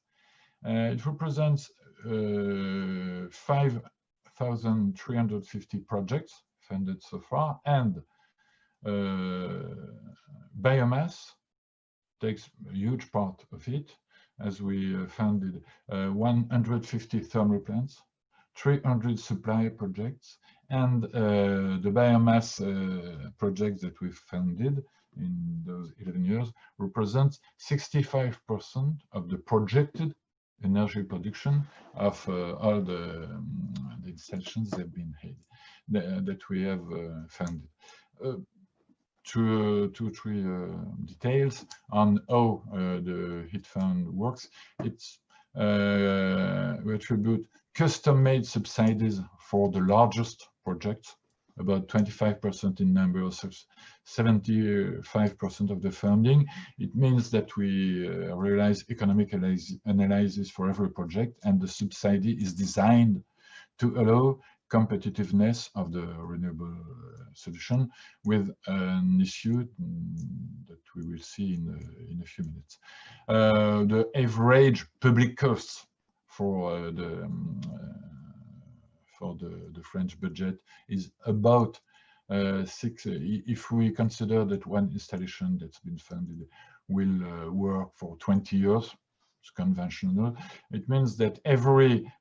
[SPEAKER 5] It represents 5,350 projects funded so far, and biomass takes a huge part of it, as we funded 150 thermal plants, 300 supply projects, and the biomass projects that we funded in those 11 years represents 65% of the projected energy production of all the installations that have been that we have funded. Two, three details on how the heat fund works. It's we attribute custom-made subsidies for the largest projects, about 25% in number, 75% of the funding. It means that we realize economic analysis for every project, and the subsidy is designed to allow competitiveness of the renewable solution, with an issue that we will see in a few minutes. The average public costs for the French budget is about 6. If we consider that one installation that's been funded will work for 20 years, it's conventional, it means that every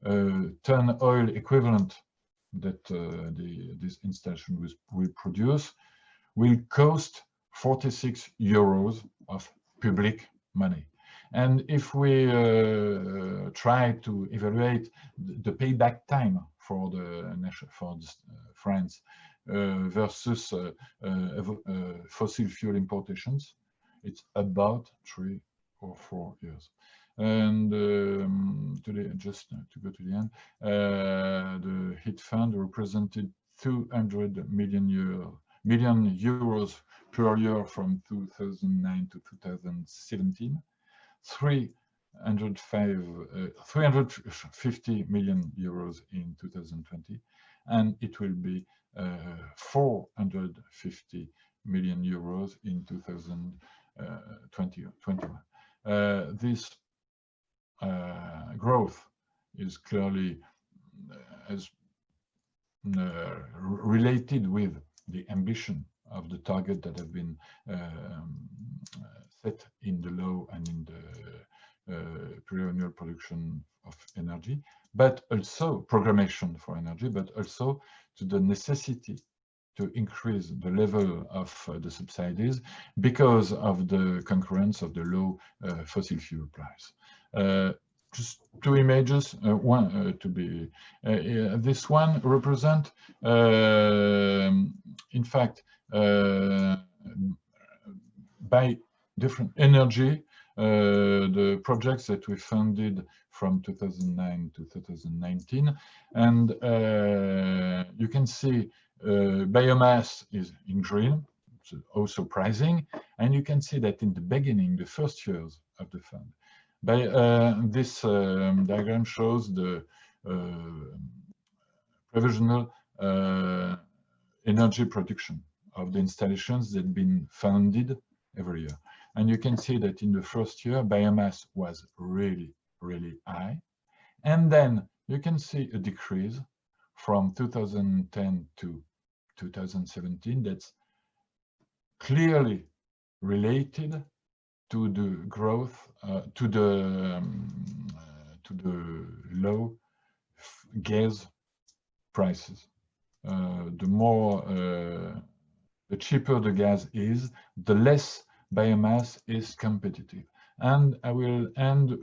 [SPEAKER 5] ton oil equivalent that this installation will produce will cost 46 euros of public money. And if we try to evaluate the payback time for France versus fossil fuel importations, it's about 3 or 4 years. And today, just to go to the end, the heat fund represented 200 million euros per year from 2009 to 2017, 350 million euros in 2020, and it will be 450 million euros in 2021. This growth is clearly related with the ambition of the target that have been set in the law and in the pluriannual production of energy, but also programmation for energy, but also to the necessity to increase the level of the subsidies because of the concurrence of the low fossil fuel price. Just two images. One to be this one represent, in fact, by different energy, the projects that we funded from 2009 to 2019, and you can see biomass is in green, it's also pricing, and you can see that in the beginning, the first years of the fund. This diagram shows the provisional energy production of the installations that have been funded every year. And you can see that in the first year, biomass was really, really high. And then you can see a decrease from 2010 to 2017 that's clearly related to the growth, to the low gas prices. The cheaper the gas is, the less biomass is competitive. And I will end,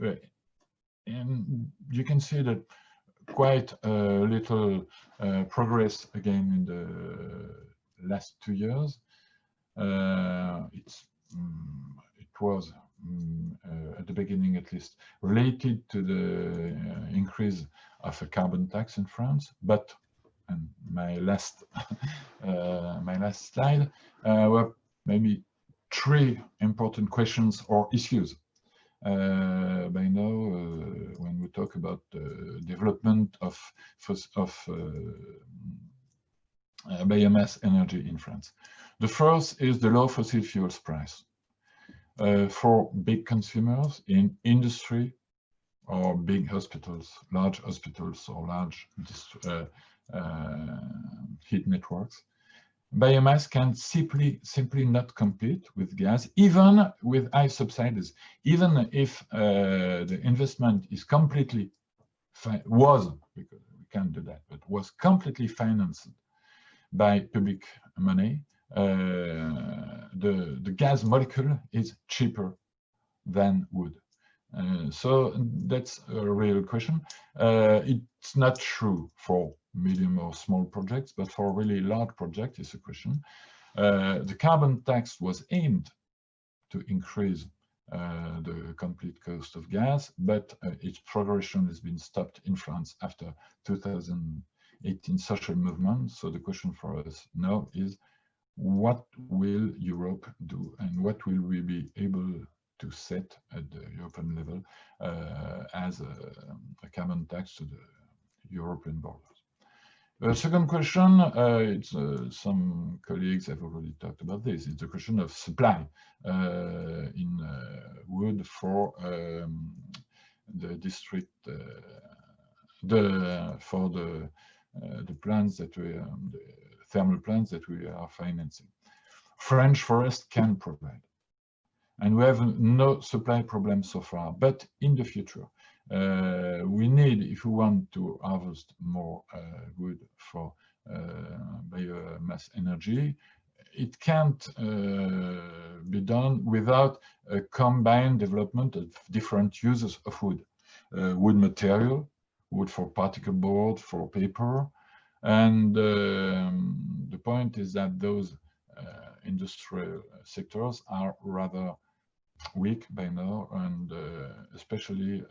[SPEAKER 5] and you can see that quite little progress again in the last 2 years. It was at the beginning, at least, related to the increase of a carbon tax in France. But, and my last slide, were maybe 3 important questions or issues. By now, when we talk about the development of biomass energy in France. The first is the low fossil fuels price. For big consumers in industry or big hospitals, large hospitals or large heat networks, biomass can simply not compete with gas, even with high subsidies, even if the investment is completely, because we can't do that, but was completely financed by public money. The gas molecule is cheaper than wood. So that's a real question. It's not true for medium or small projects, but for really large projects, it's a question. The carbon tax was aimed to increase the complete cost of gas, but its progression has been stopped in France after 2018 social movement. So the question for us now is, what will Europe do, and what will we be able to set at the European level as a carbon tax to the European borders? The second question, some colleagues have already talked about this. It's the question of supply in wood for the district, for the plants that we, the thermal plants that we are financing. French forest can provide, and we have no supply problem so far. But in the future, we need, if we want to harvest more wood for biomass energy, it can't be done without a combined development of different uses of wood. Wood material, wood for particle board, for paper. And the point is that those industrial sectors are rather weak by now, and especially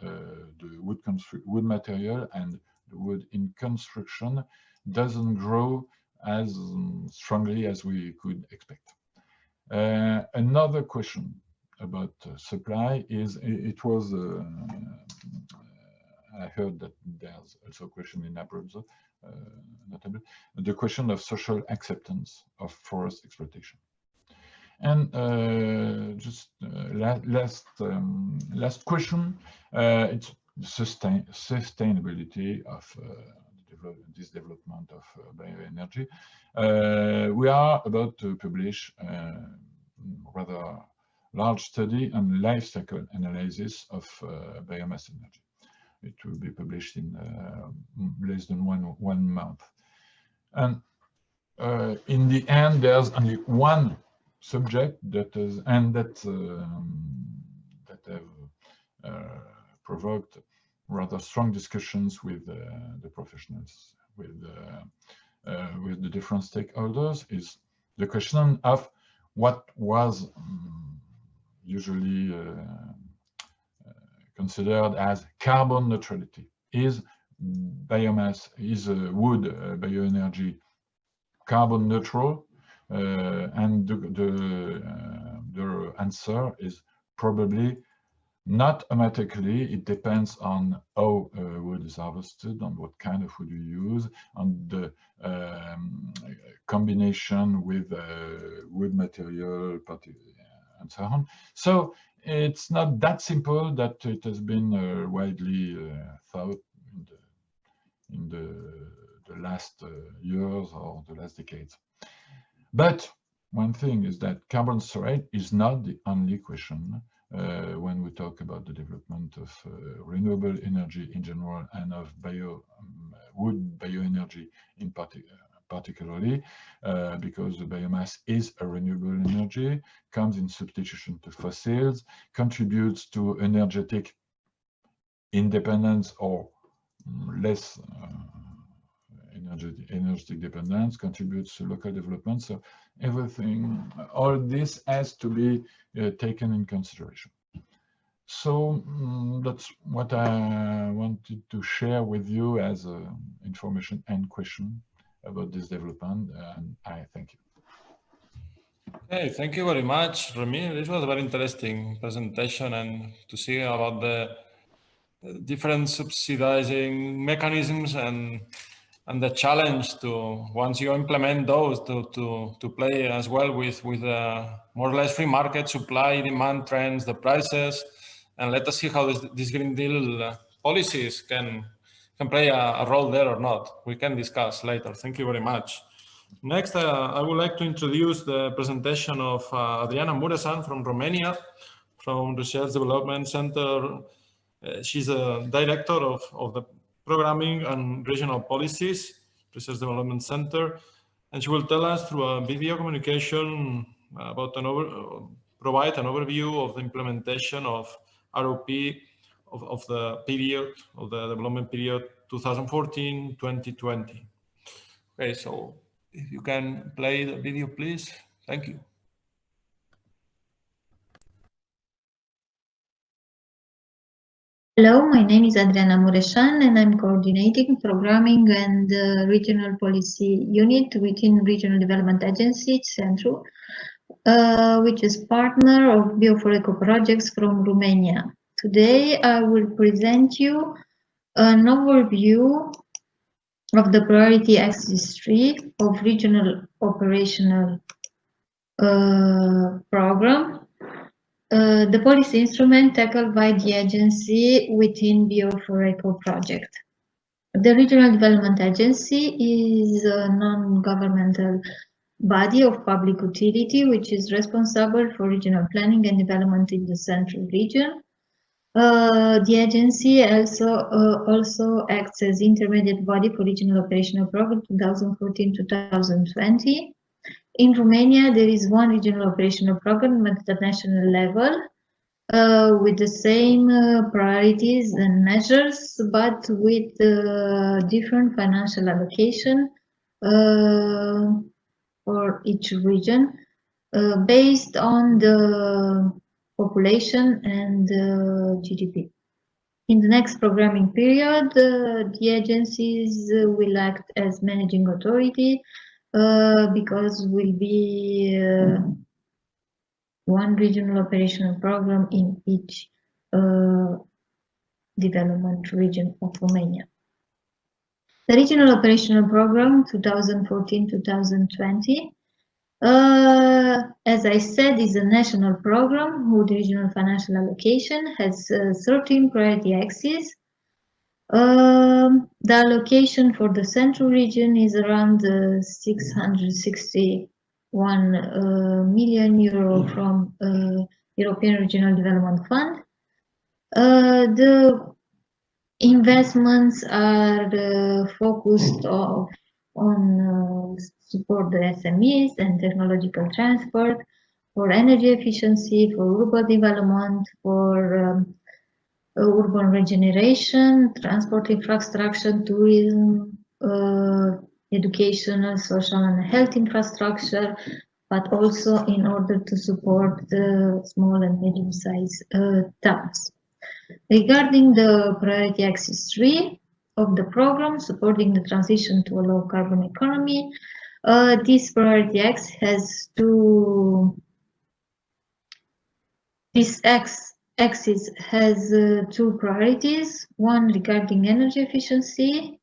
[SPEAKER 5] the wood material and the wood in construction doesn't grow as strongly as we could expect. Another question about supply is, it was, I heard that there's also a question in Abruzzo, notably, the question of social acceptance of forest exploitation. And just last question, it's sustainability of this development of bioenergy. We are about to publish a rather large study on life cycle analysis of biomass energy. It will be published in less than one month. And in the end, there's only one subject that is, and that have provoked rather strong discussions with the professionals, with the different stakeholders, is the question of what was usually considered as carbon neutrality. Is biomass, is wood bioenergy carbon neutral? And the answer is probably Not automatically, it depends on how wood is harvested, on what kind of wood you use, on the combination with wood material, and so on. So it's not that simple that it has been widely thought in the last years or the last decades. But one thing is that carbon storage is not the only question when we talk about the development of renewable energy in general and of wood bioenergy in particularly, because the biomass is a renewable energy, comes in substitution to fossils, contributes to energetic independence or less energetic dependence, contributes to local development. So everything, all this has to be taken in consideration. So that's what I wanted to share with you as information and question about this development, and I thank you.
[SPEAKER 1] Okay, thank you very much, Remy. This was a very interesting presentation, and to see about the different subsidizing mechanisms and the challenge to, once you implement those, to play as well with more or less free market supply, demand trends, the prices, and let us see how this Green Deal policies can play a role there or not. We can discuss later. Thank you very much. Next, I would like to introduce the presentation of Adriana Muresan from Romania, from Research Development Center. She's a director of the Programming and Regional Policies, Research Development Center, and she will tell us through a video communication about provide an overview of the implementation of ROP of the period, of the development period 2014-2020. Okay, so if you can play the video, please. Thank you.
[SPEAKER 6] Hello, my name is Adriana Mureșan and I'm coordinating programming and regional policy unit within Regional Development Agency, Centru, which is partner of BIO4ECO projects from Romania. Today, I will present you an overview of the priority axis 3 of regional operational program, the policy instrument tackled by the agency within BIO4ECO project. The Regional Development Agency is a non-governmental body of public utility which is responsible for regional planning and development in the Central region. The agency also acts as intermediate body for Regional Operational Program 2014-2020. In Romania, there is one regional operational program at the national level with the same priorities and measures, but with different financial allocation for each region based on the population and GDP. In the next programming period, the agencies will act as managing authority because will be one regional operational program in each development region of Romania. The Regional Operational Program 2014-2020, as I said, is a national program whose regional financial allocation has 13 priority axes. The allocation for the Central region is around 661 million euro from European Regional Development Fund. The investments are focused on support the SMEs and technological transfer, for energy efficiency, for urban development, for urban regeneration, transport infrastructure, tourism, educational, social and health infrastructure, but also in order to support the small and medium-sized towns. Regarding the priority axis 3 of the program, supporting the transition to a low carbon economy, this priority axis has this axis has two priorities, one regarding energy efficiency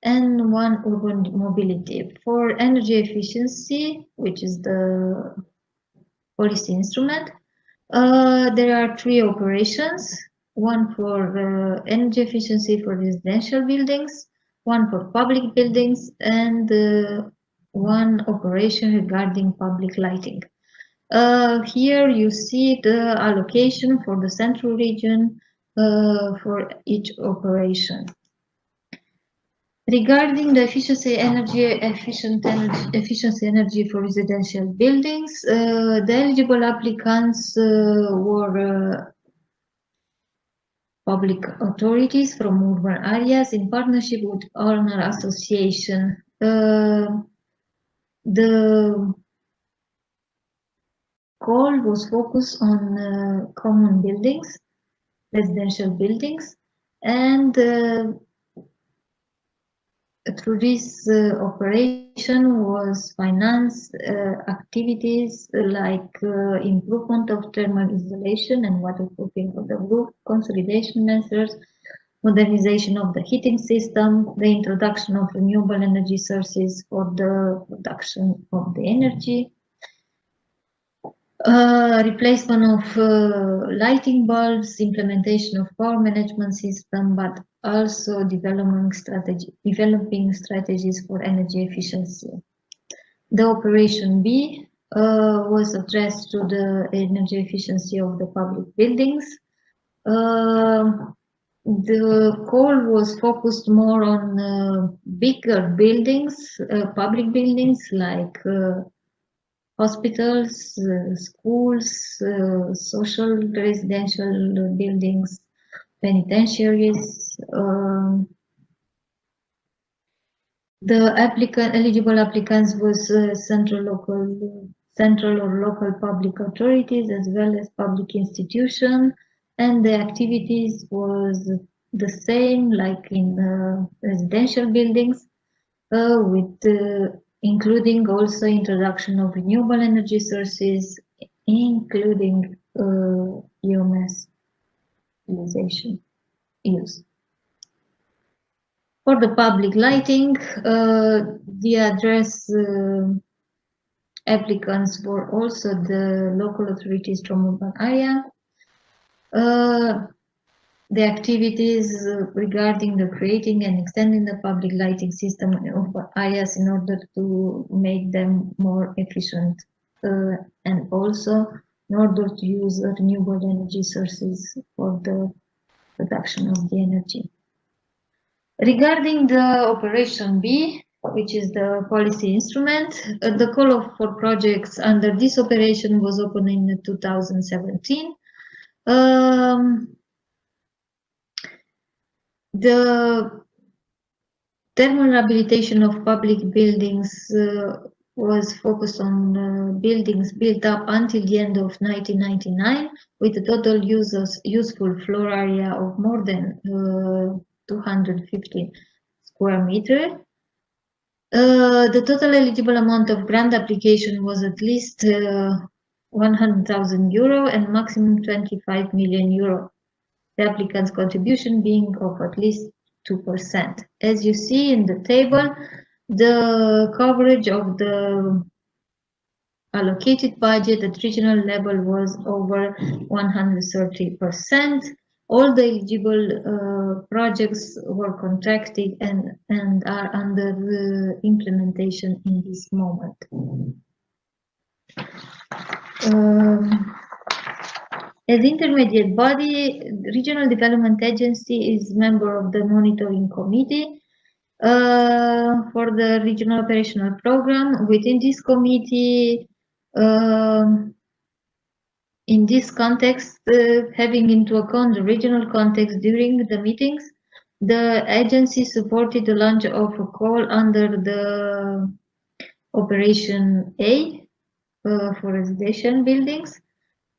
[SPEAKER 6] and one urban mobility. For energy efficiency, which is the policy instrument, there are three operations, one for energy efficiency for residential buildings, one for public buildings, and one operation regarding public lighting. Here you see the allocation for the central region for each operation. Regarding the efficiency energy for residential buildings, the eligible applicants were public authorities from urban areas in partnership with owner association. The call was focused on common buildings, residential buildings, and through this operation was financed activities like improvement of thermal isolation and waterproofing of the roof, consolidation measures, modernization of the heating system, the introduction of renewable energy sources for the production of the energy, replacement of lighting bulbs, implementation of power management system, but also developing strategies for energy efficiency. The Operation B was addressed to the energy efficiency of the public buildings. The call was focused more on bigger buildings, public buildings like hospitals, schools, social residential buildings, penitentiaries. The eligible applicants was central or local public authorities as well as public institutions, and the activities was the same like in residential buildings, with including also introduction of renewable energy sources, including biomass use. For the public lighting, the address applicants were also the local authorities from urban area. The activities regarding the creating and extending the public lighting system in urban areas in order to make them more efficient, and also in order to use renewable energy sources for the production of the energy. Regarding the Operation B, which is the policy instrument, the call for projects under this operation was opened in 2017. The thermal rehabilitation of public buildings was focused on buildings built up until the end of 1999 with a total useful floor area of more than 250 square meters. The total eligible amount of grant application was at least 100,000 euro and maximum 25 million euro. The applicant's contribution being of at least 2%. As you see in the table, the coverage of the allocated budget at regional level was over 130%. All the eligible projects were contracted and are under the implementation in this moment. As intermediate body, the Regional Development Agency is member of the monitoring committee for the regional operational program. Within this committee, in this context, having into account the regional context during the meetings, the agency supported the launch of a call under the Operation A for residential buildings,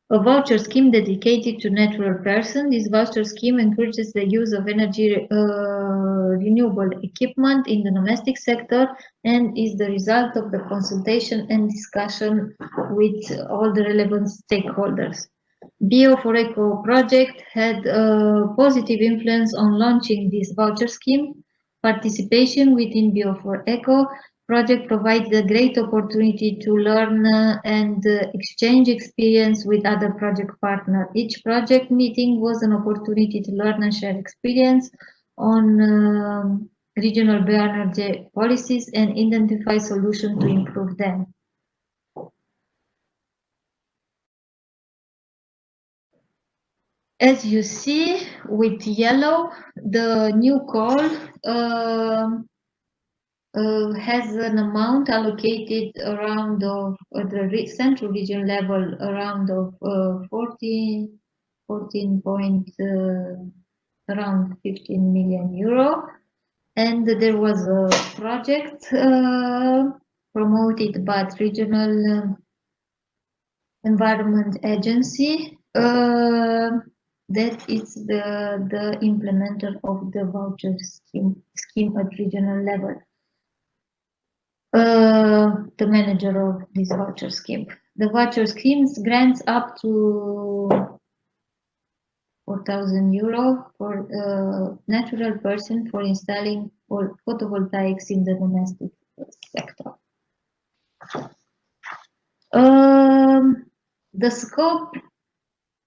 [SPEAKER 6] a voucher scheme dedicated to natural persons. This voucher scheme encourages the use of energy renewable equipment in the domestic sector and is the result of the consultation and discussion with all the relevant stakeholders. BIO4ECO project had a positive influence on launching this voucher scheme. Participation within BIO4ECO project provides a great opportunity to learn and exchange experience with other project partners. Each project meeting was an opportunity to learn and share experience on regional bioenergy policies and identify solutions to improve them. As you see with yellow, the new call has an amount allocated around of the central region level around of 15 million euro, and there was a project promoted by regional environment agency that is the implementer of the voucher scheme at regional level. The manager of this voucher scheme. The voucher schemes grants up to 4,000 euro for a natural person for installing photovoltaics in the domestic sector. The scope,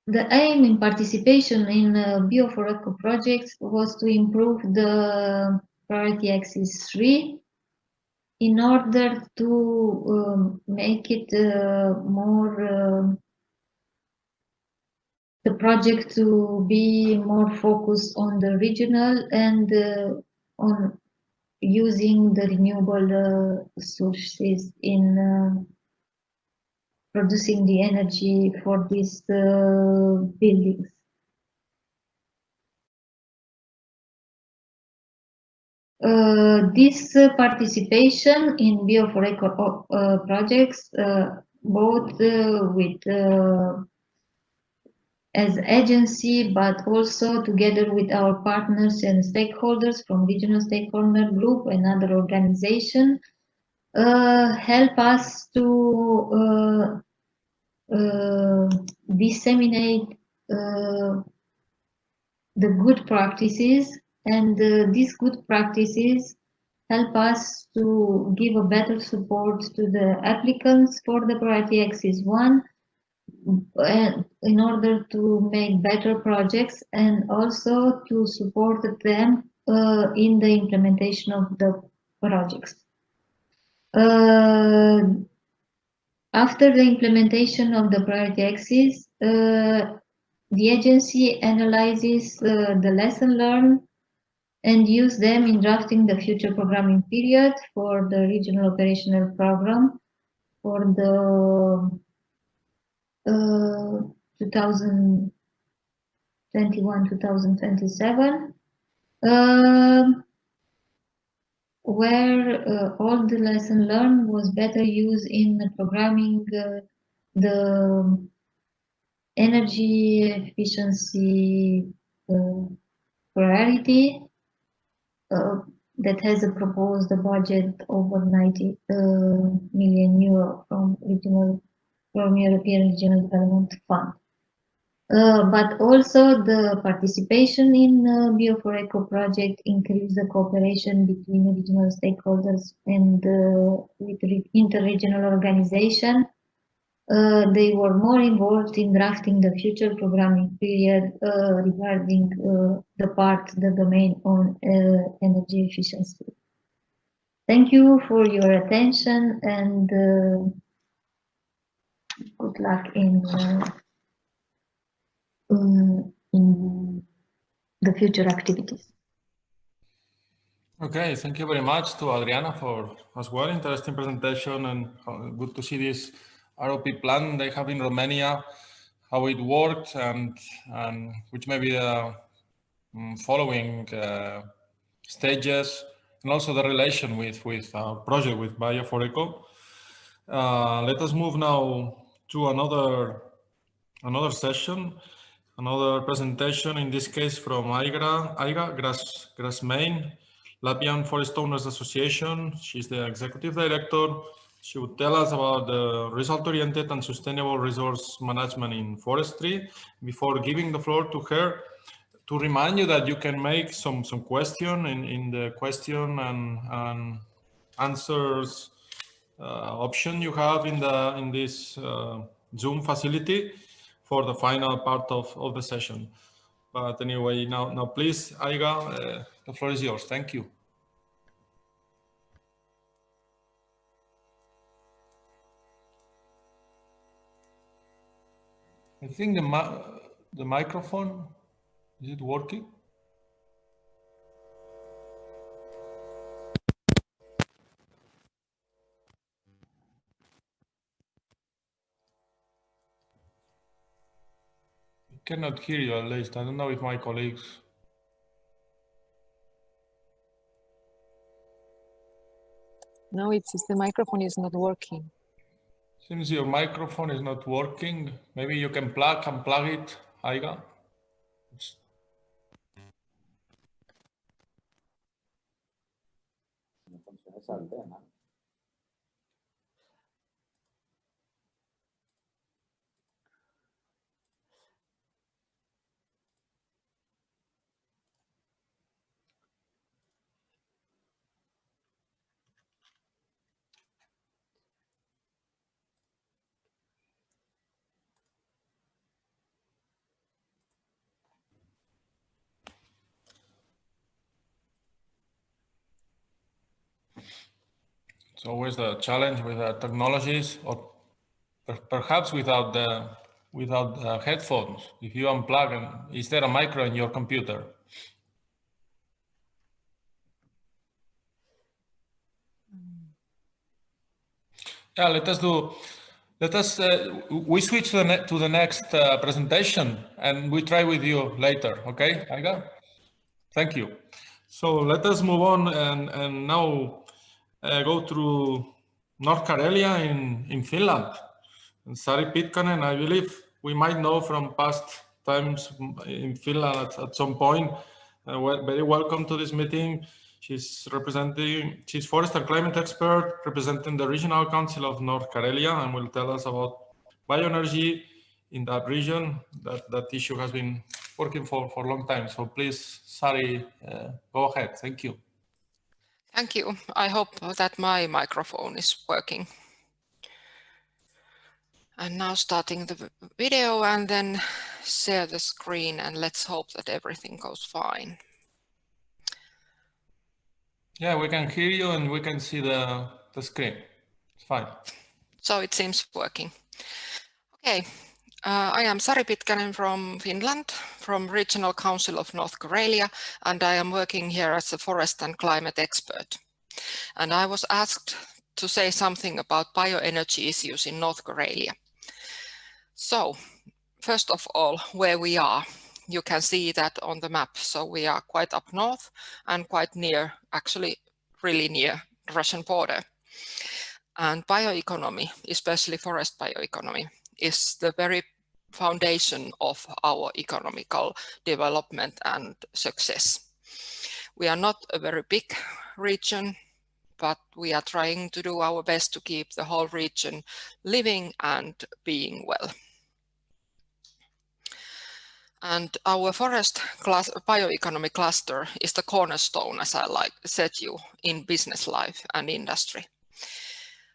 [SPEAKER 6] the aim in participation in BIO4ECO projects was to improve the priority axis 3 in order to make it more, the project to be more focused on the regional and on using the renewable sources in producing the energy for these buildings. This participation in BIO4ECO projects, both with as agency, but also together with our partners and stakeholders from regional stakeholder group and other organizations, help us to disseminate the good practices, and these good practices help us to give a better support to the applicants for the priority axis 1 in order to make better projects and also to support them in the implementation of the projects. After the implementation of the priority axis, the agency analyzes the lesson learned and use them in drafting the future programming period for the regional operational program for the 2021-2027, where all the lesson learned was better used in programming the energy efficiency priority that has a proposed budget over 90 million euro from European Regional Development Fund. But also the participation in BIO4ECO project increased the cooperation between regional stakeholders and with interregional organization. They were more involved in drafting the future programming period regarding the domain on energy efficiency. Thank you for your attention, and good luck in the future activities.
[SPEAKER 1] Okay, thank you very much to Adriana for as well interesting presentation, and good to see this ROP plan they have in Romania, how it worked, and which may be the following stages, and also the relation with project with BIO4ECO. Let us move now to another session, another presentation, in this case from Aiga Grasmain, Latvian Forest Owners Association. She's the Executive Director, She would tell us about the result-oriented and sustainable resource management in forestry. Before giving the floor to her, to remind you that you can make some question in the question and answers option you have in this Zoom facility for the final part of the session. But anyway, now please, Aiga, the floor is yours. Thank you. I think the microphone, is it working? I cannot hear you, at least. I don't know if my colleagues.
[SPEAKER 7] No, it's the microphone is not working.
[SPEAKER 1] Since your microphone is not working, maybe you can unplug it, Aiga. It's always the challenge with the technologies, or perhaps without the headphones. If you unplug, is there a micro in your computer? Yeah, we switch to the next presentation and we try with you later. Okay, Aiga? Thank you. So let us move on and now go through North Karelia in Finland. And Sari Pitkanen, I believe we might know from past times in Finland at some point. Very welcome to this meeting. She's forest and climate expert representing the Regional Council of North Karelia and will tell us about bioenergy in that region. That issue has been working for a long time. So please, Sari, go ahead. Thank you.
[SPEAKER 8] Thank you. I hope that my microphone is working. And now starting the video and then share the screen and let's hope that everything goes fine.
[SPEAKER 1] Yeah, we can hear you and we can see the screen. It's fine.
[SPEAKER 8] So it seems working. Okay, I am Sari Pitkanen from Finland, from Regional Council of North Karelia, and I am working here as a forest and climate expert. And I was asked to say something about bioenergy issues in North Karelia. So, first of all, where we are, you can see that on the map. So we are quite up north and quite near, actually really near the Russian border. And bioeconomy, especially forest bioeconomy, is the very foundation of our economical development and success. We are not a very big region, but we are trying to do our best to keep the whole region living and being well. And our forest bioeconomy cluster is the cornerstone, as I said you, in business life and industry.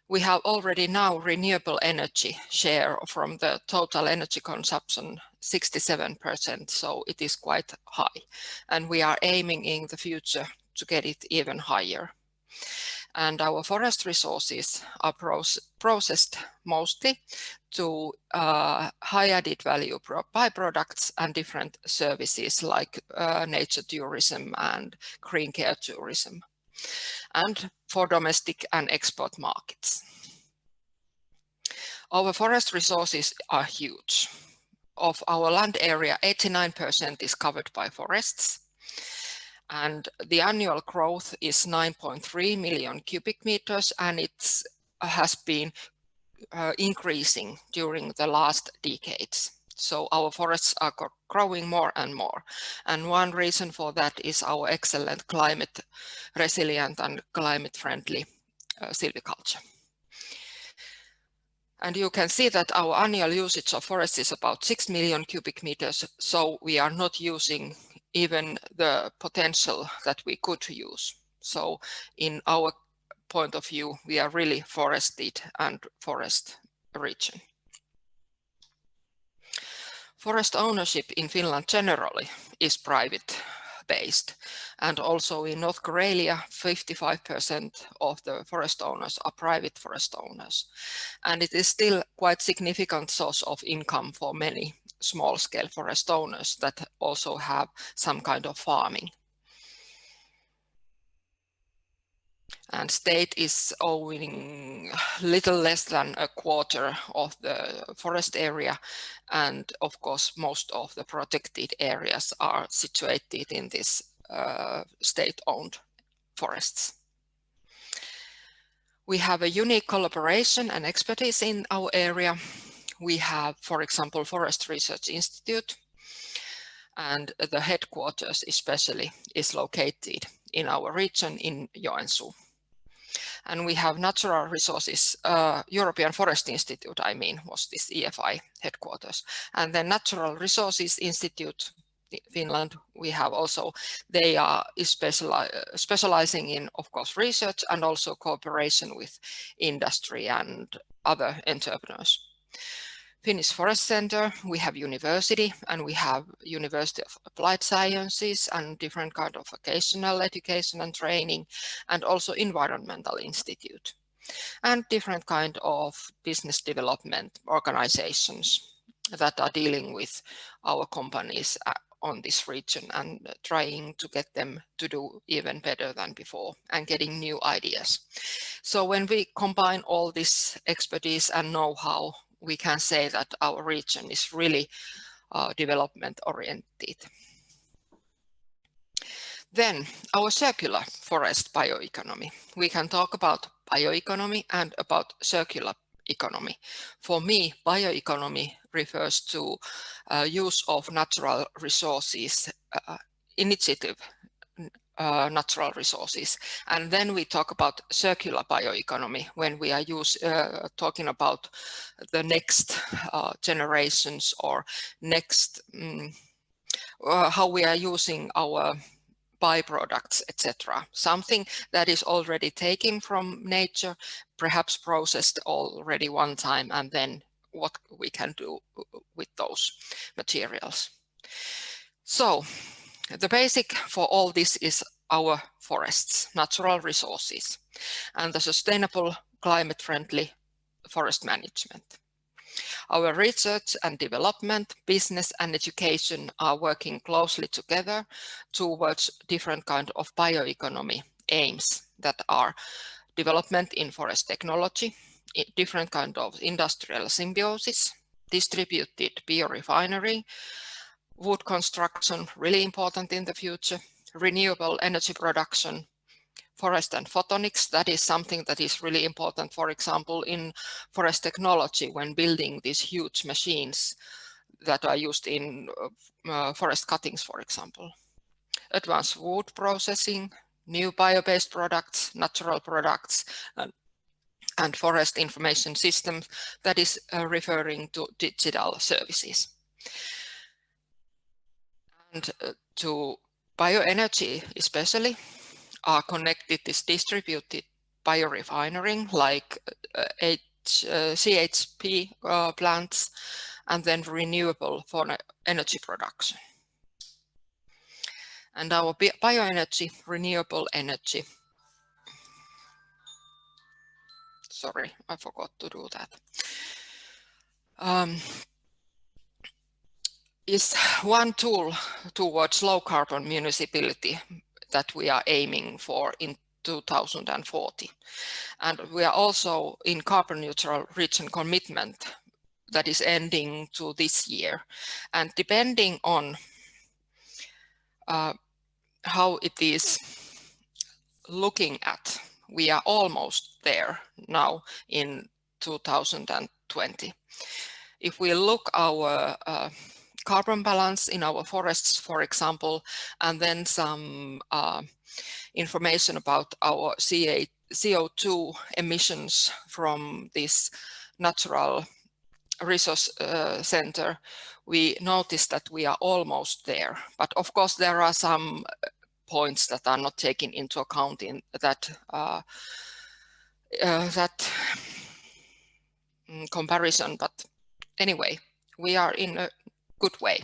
[SPEAKER 8] We have already now renewable energy share from the total energy consumption 67%, so it is quite high. And we are aiming in the future to get it even higher. And our forest resources are processed mostly to high added value byproducts and different services like nature tourism and green care tourism, and for domestic and export markets. Our forest resources are huge. Of our land area, 89% is covered by forests. And the annual growth is 9.3 million cubic meters, and it has been increasing during the last decades. So our forests are growing more and more. And one reason for that is our excellent climate resilient and climate friendly silviculture. And you can see that our annual usage of forests is about 6 million cubic meters, so we are not using even the potential that we could use. So in our point of view, we are really forested and forest region. Forest ownership in Finland generally is private based, and also in North Karelia 55% of the forest owners are private forest owners, and it is still quite significant source of income for many small-scale forest owners that also have some kind of farming. And state is owning little less than a quarter of the forest area, and of course most of the protected areas are situated in this state-owned forests. We have a unique collaboration and expertise in our area. We have, for example, Forest Research Institute, and the headquarters especially is located in our region in Joensuu. And we have Natural Resources, European Forest Institute, I mean, was this EFI headquarters. And then Natural Resources Institute, Finland, we have also, they are specializing in, of course, research and also cooperation with industry and other entrepreneurs. Finnish Forest Center, we have university, and we have University of Applied Sciences and different kind of vocational education and training, and also Environmental Institute, and different kind of business development organizations that are dealing with our companies on this region and trying to get them to do even better than before and getting new ideas. So when we combine all this expertise and know-how, we can say that our region is really development oriented. Then our circular forest bioeconomy. We can talk about bioeconomy and about circular economy. For me, bioeconomy refers to use of natural resources, initiative natural resources. And then we talk about circular bioeconomy when we are talking about the next generations or next, how we are using our byproducts, etc. Something that is already taken from nature, perhaps processed already one time, and then what we can do with those materials. So the basic for all this is our forests, natural resources, and the sustainable, climate-friendly forest management. Our research and development, business and education are working closely together towards different kind of bioeconomy aims that are development in forest technology, different kind of industrial symbiosis, distributed biorefinery, wood construction, really important in the future, renewable energy production, forest and photonics, that is something that is really important, for example, in forest technology when building these huge machines that are used in forest cuttings, for example. Advanced wood processing, new bio-based products, natural products, and forest information systems, that is referring to digital services. And to bioenergy especially are connected this distributed biorefinery like CHP plants, and then renewable for energy production. And our bioenergy, renewable energy, sorry, I forgot to do that, is one tool towards low carbon municipality that we are aiming for in 2040. And we are also in carbon neutral region commitment that is ending to this year. And depending on how it is looking at, we are almost there now in 2020. If we look our carbon balance in our forests, for example, and then some information about our CO2 emissions from this natural resource center, we noticed that we are almost there. But of course, there are some points that are not taken into account in that comparison. But anyway, we are in a good way.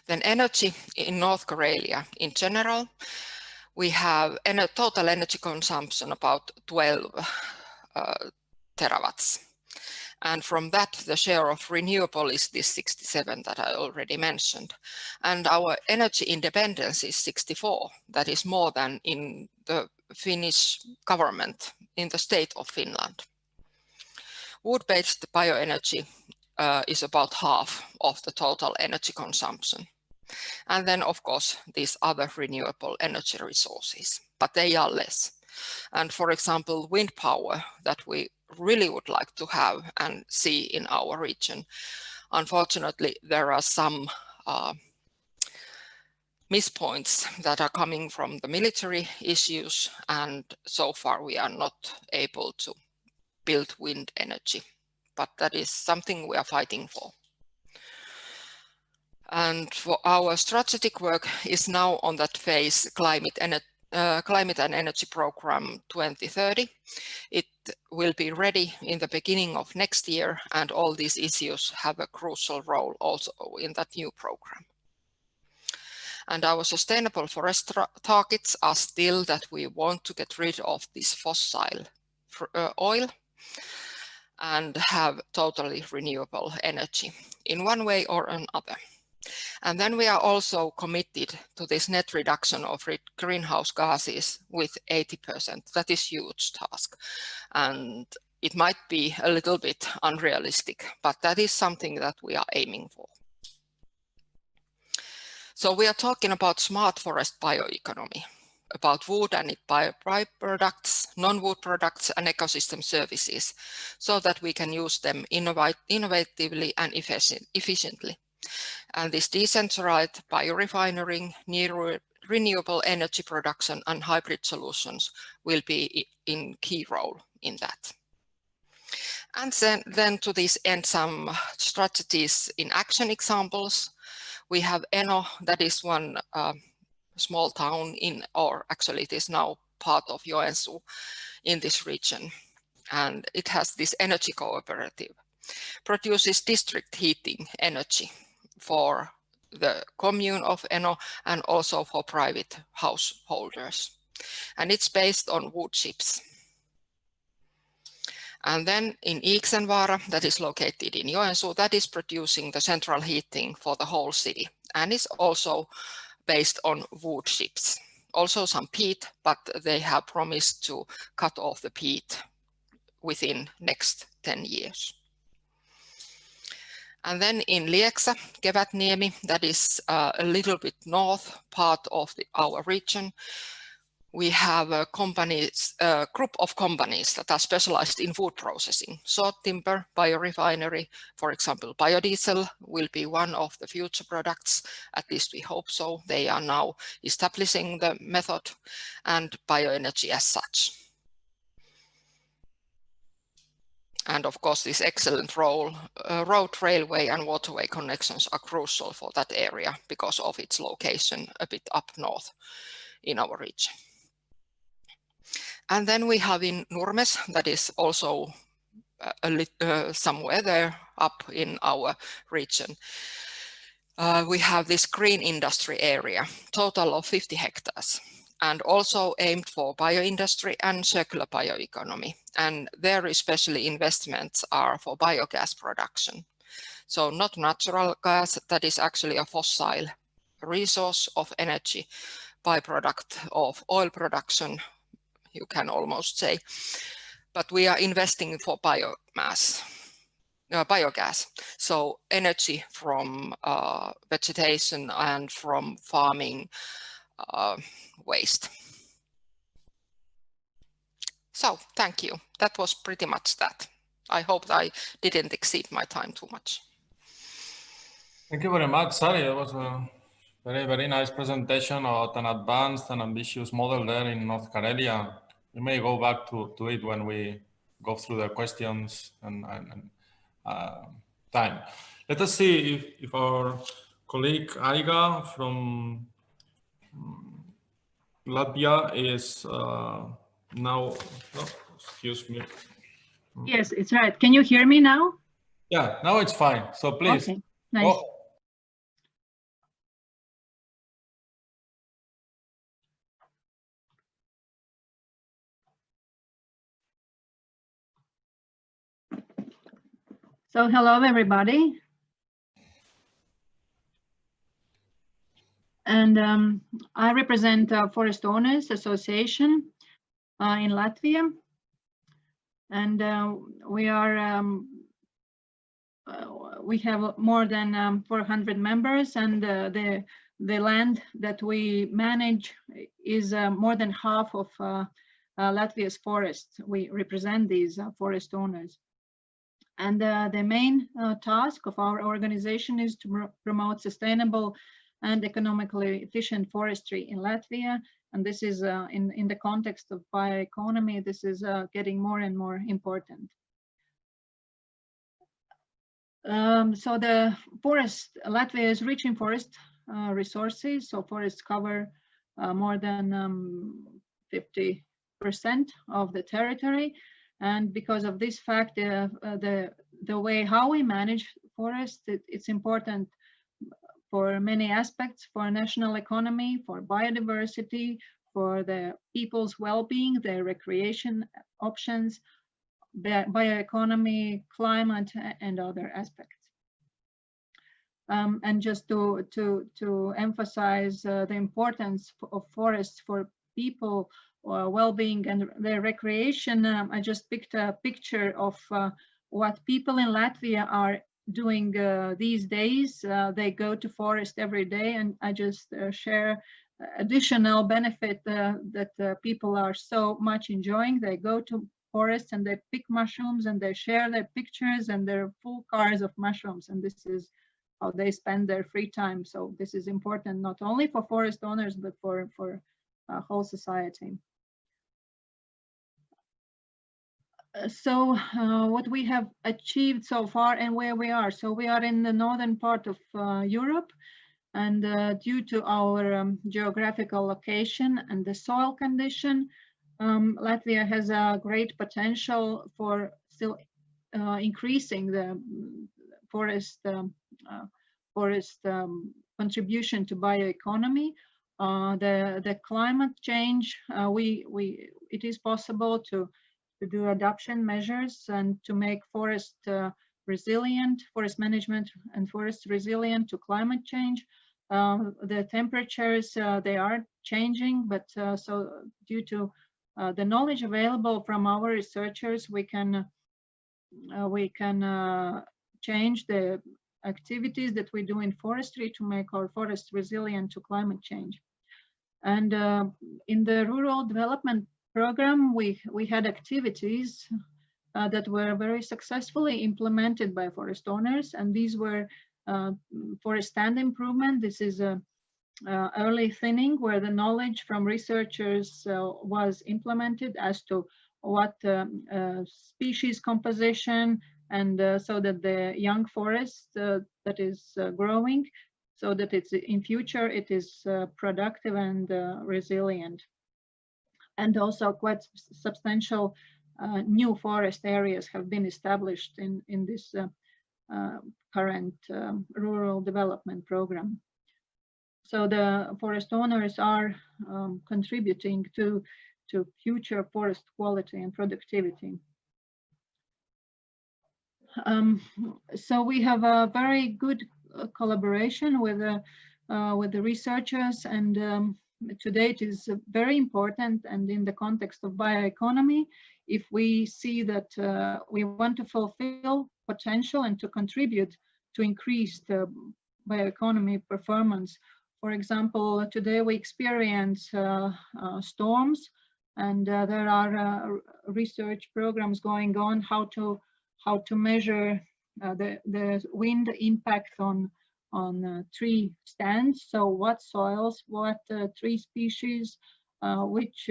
[SPEAKER 8] Then energy in North Karelia in general, we have a total energy consumption about 12 terawatts. And from that, the share of renewable is this 67 that I already mentioned. And our energy independence is 64. That is more than in the Finnish government, in the state of Finland. Wood-based bioenergy is about half of the total energy consumption. And then, of course, these other renewable energy resources, but they are less. And for example, wind power that we really would like to have and see in our region. Unfortunately, there are some mispoints that are coming from the military issues, and so far we are not able to build wind energy, but that is something we are fighting for. And for our strategic work is now on that phase, Climate and Energy Program 2030. It will be ready in the beginning of next year, and all these issues have a crucial role also in that new program. And our sustainable forest targets are still that we want to get rid of this fossil oil and have totally renewable energy in one way or another. And then we are also committed to this net reduction of greenhouse gases with 80%. That is a huge task. And it might be a little bit unrealistic, but that is something that we are aiming for. So we are talking about smart forest bioeconomy, about wood and its byproducts, non-wood products and ecosystem services, so that we can use them innovatively and efficiently. And this decentralized biorefinery, renewable energy production and hybrid solutions will be in key role in that. And then to this end, some strategies in action examples. We have Eno, that is one small town in, or actually it is now part of Joensuu in this region. And it has this energy cooperative, produces district heating energy for the commune of Eno and also for private householders. And it's based on wood chips. And then in Iiksenvaara, that is located in Joensuu, that is producing the central heating for the whole city and is also based on wood chips. Also some peat, but they have promised to cut off the peat within next 10 years. And then in Lieksa, Kevätniemi, that is a little bit north part of our region, we have a group of companies that are specialized in wood processing. Short timber, biorefinery, for example, biodiesel will be one of the future products, at least we hope so. They are now establishing the method, and bioenergy as such. And of course, this excellent road, railway and waterway connections are crucial for that area because of its location a bit up north in our region. And then we have in Nurmes, that is also somewhere there up in our region. We have this green industry area, total of 50 hectares. And also aimed for bioindustry and circular bioeconomy. And there especially investments are for biogas production. So not natural gas, that is actually a fossil resource of energy, byproduct of oil production, you can almost say. But we are investing for biogas. So energy from vegetation and from farming waste. So thank you. That was pretty much that. I hope I didn't exceed my time too much.
[SPEAKER 1] Thank you very much, Sari. It was a very, very nice presentation about an advanced and ambitious model there in North Karelia. We may go back to it when we go through the questions and time. Let us see if our colleague Aiga from Latvia is now, oh, excuse me.
[SPEAKER 9] Yes, it's right. Can you hear me now?
[SPEAKER 1] Yeah, now it's fine. So please.
[SPEAKER 9] Okay, nice.
[SPEAKER 1] Oh.
[SPEAKER 9] So hello, everybody. And I represent Forest Owners Association in Latvia. And we have more than 400 members, and the land that we manage is more than half of Latvia's forests. We represent these forest owners. And the main task of our organization is to promote sustainable and economically efficient forestry in Latvia. And this is in the context of bioeconomy, this is getting more and more important. So the forest, Latvia is rich in forest resources. So forests cover more than 50% of the territory. And because of this fact, the way how we manage forests, it's important for many aspects, for national economy, for biodiversity, for the people's well-being, their recreation options, bioeconomy, climate, and other aspects. And just to emphasize the importance of forests for people well-being and their recreation, I just picked a picture of what people in Latvia are doing these days. They go to forest every day, and I just share additional benefit that people are so much enjoying. They go to forests and they pick mushrooms and they share their pictures and their full cars of mushrooms, and this is how they spend their free time. So this is important not only for forest owners but for whole society. So what we have achieved so far and where we are. So we are in the northern part of Europe, and due to our geographical location and the soil condition, Latvia has a great potential for still increasing the forest contribution to bioeconomy. The climate change, it is possible to do adaptation measures and to make forest resilient, forest management and forest resilient to climate change. The temperatures, they are changing, but so due to the knowledge available from our researchers, we can change the activities that we do in forestry to make our forests resilient to climate change. And in the rural development program, we had activities that were very successfully implemented by forest owners, and these were forest stand improvement. This is early thinning, where the knowledge from researchers was implemented as to what species composition, and so that the young forest that is growing, so that it's in future it is productive and resilient. And also quite substantial new forest areas have been established in this current rural development program. So the forest owners are contributing to future forest quality and productivity. So we have a very good collaboration with the researchers, and today it is very important, and in the context of bioeconomy, if we see that we want to fulfill potential and to contribute to increased bioeconomy performance. For example, today we experience storms, and there are research programs going on how to measure the wind impact on tree stands. So what soils, what tree species, which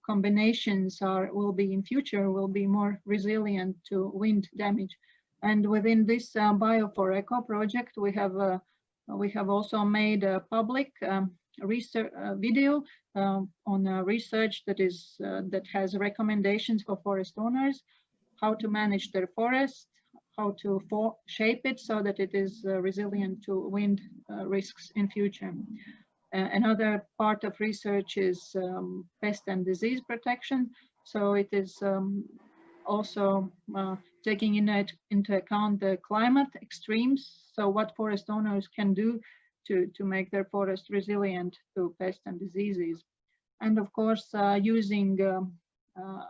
[SPEAKER 9] combinations will be in future will be more resilient to wind damage. And within this BIO4ECO project, we have also made a public research video on research that has recommendations for forest owners, how to manage their forest, how to shape it so that it is resilient to wind risks in future. Another part of research is pest and disease protection. So it is also taking into account the climate extremes. So what forest owners can do to make their forest resilient to pests and diseases. And of course, using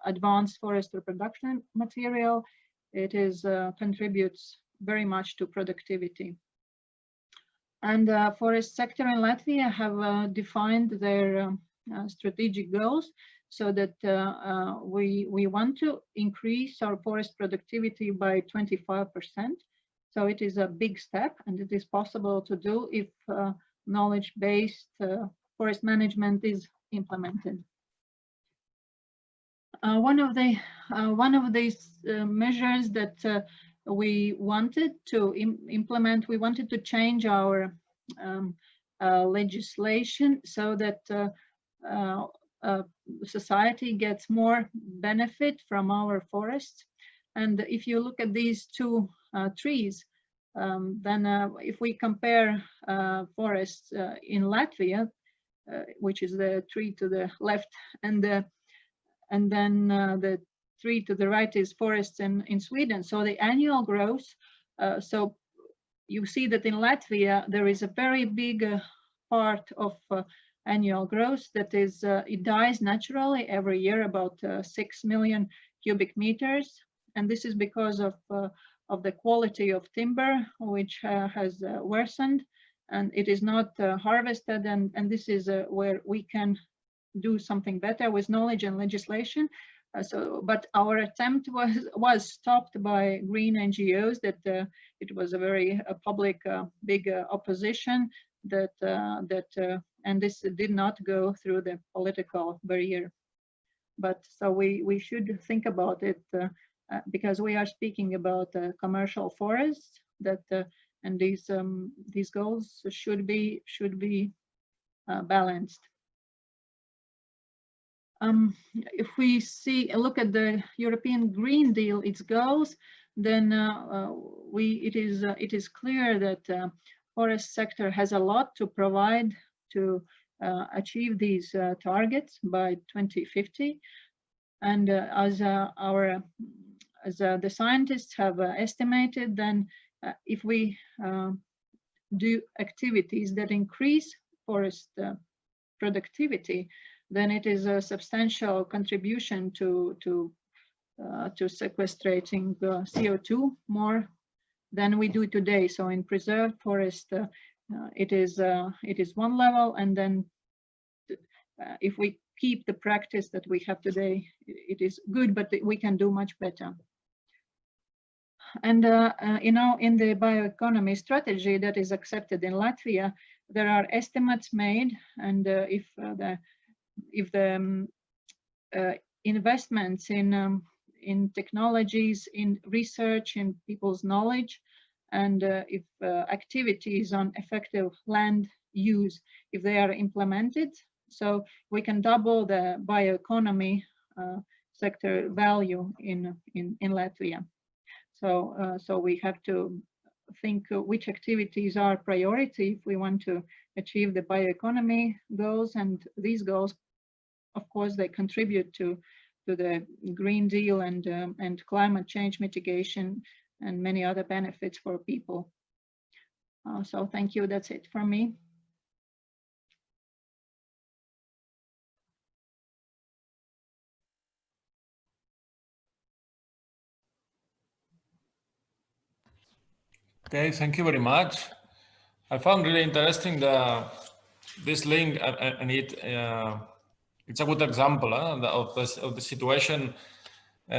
[SPEAKER 9] advanced forest reproduction material, it contributes very much to productivity. And forest sector in Latvia have defined their strategic goals so that we want to increase our forest productivity by 25%. So it is a big step, and it is possible to do if knowledge-based forest management is implemented. One of these measures that we wanted to implement, we wanted to change our legislation so that society gets more benefit from our forests. And if you look at these two trees, then if we compare forests in Latvia, which is the tree to the left, and then the tree to the right is forests in Sweden. So the annual growth, so you see that in Latvia, there is a very big part of annual growth that is, it dies naturally every year, about 6 million cubic meters. And this is because of the quality of timber, which has worsened, and it is not harvested. And this is where we can do something better with knowledge and legislation. But our attempt was stopped by green NGOs. That it was a very public big opposition. And this did not go through the political barrier. But so we should think about it because we are speaking about commercial forests and these goals should be balanced. If we look at the European Green Deal, its goals, then it is clear that forest sector has a lot to provide to achieve these targets by 2050. And as the scientists have estimated, then if we do activities that increase forest productivity, then it is a substantial contribution to sequestrating CO2 more than we do today. So in preserved forest, it is one level, and then if we keep the practice that we have today, it is good, but we can do much better. And in the bioeconomy strategy that is accepted in Latvia, there are estimates made, and if the investments in technologies, in research, in people's knowledge, and if activities on effective land use, if they are implemented, so we can double the bioeconomy sector value in Latvia. So we have to think which activities are priority if we want to achieve the bioeconomy goals, and these goals, of course, they contribute to the Green Deal and climate change mitigation and many other benefits for people. So thank you. That's it from me.
[SPEAKER 1] Okay, thank you very much. I found really interesting this link, and it's a good example of the situation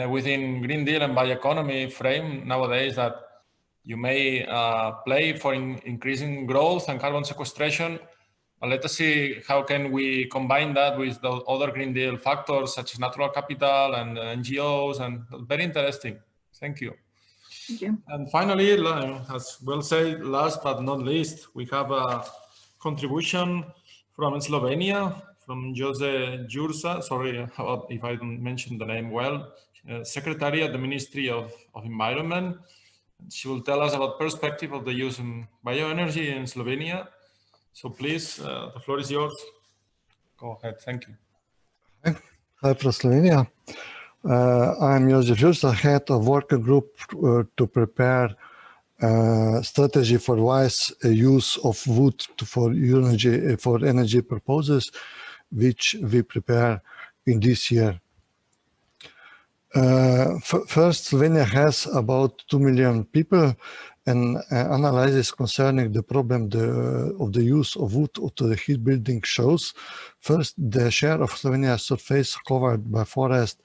[SPEAKER 1] within Green Deal and bioeconomy frame nowadays, that you may play for increasing growth and carbon sequestration, And let us see how can we combine that with the other Green Deal factors such as natural capital and NGOs, and very interesting. Thank you.
[SPEAKER 9] Thank you.
[SPEAKER 1] And finally, as we'll say, last but not least, we have a contribution from Slovenia, from Jose Jursa, sorry if I don't mention the name well, Secretary at the Ministry of Environment. She will tell us about perspective of the use of bioenergy in Slovenia. So please, the floor is yours. Go ahead, thank you.
[SPEAKER 10] Hi from Slovenia. I'm Josef Jursa, head of working group to prepare strategy for wise use of wood for energy purposes, which we prepare in this year. First, Slovenia has about 2 million people, and analysis concerning the problem of the use of wood to the heat building shows. First, the share of Slovenia's surface covered by forest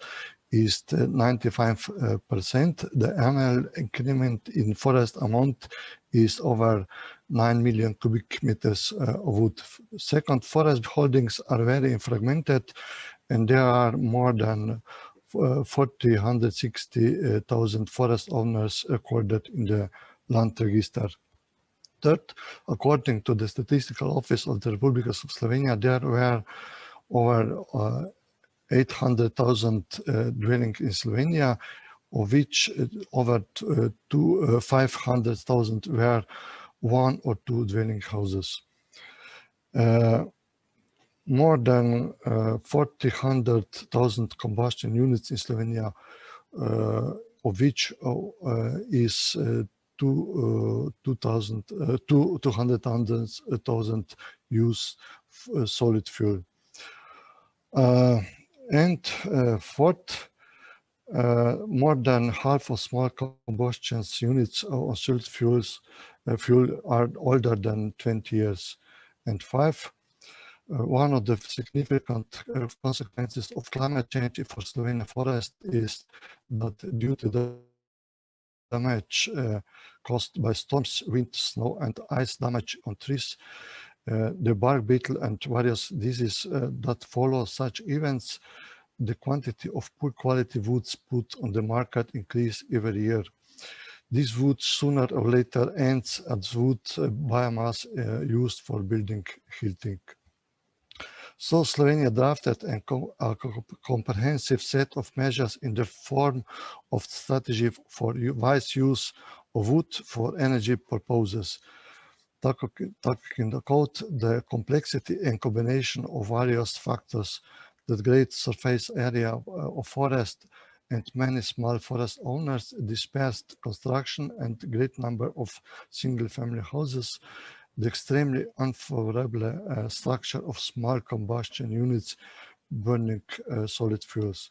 [SPEAKER 10] is 95%. The annual increment in forest amount is over 9 million cubic meters of wood. Second, forest holdings are very fragmented, and there are more than 460,000 forest owners recorded in the land register. Third, according to the Statistical Office of the Republic of Slovenia, there were over 800,000 dwellings in Slovenia, of which over 500,000 were one or two dwelling houses. More than 400,000 combustion units in Slovenia, of which is 200,000 use solid fuel. And fourth, more than half of small combustion units on solid fuel are older than 20 years. And five, one of the significant consequences of climate change for Slovenian forest is that due to the damage caused by storms, wind, snow, and ice damage on trees, the bark beetle and various diseases that follow such events, the quantity of poor quality woods put on the market increase every year. This wood sooner or later ends as wood biomass used for building heating. So Slovenia drafted a comprehensive set of measures in the form of strategy for wise use of wood for energy purposes. Taking into account the complexity and combination of various factors, the great surface area of forest and many small forest owners, dispersed construction and great number of single-family houses, the extremely unfavorable structure of small combustion units burning solid fuels.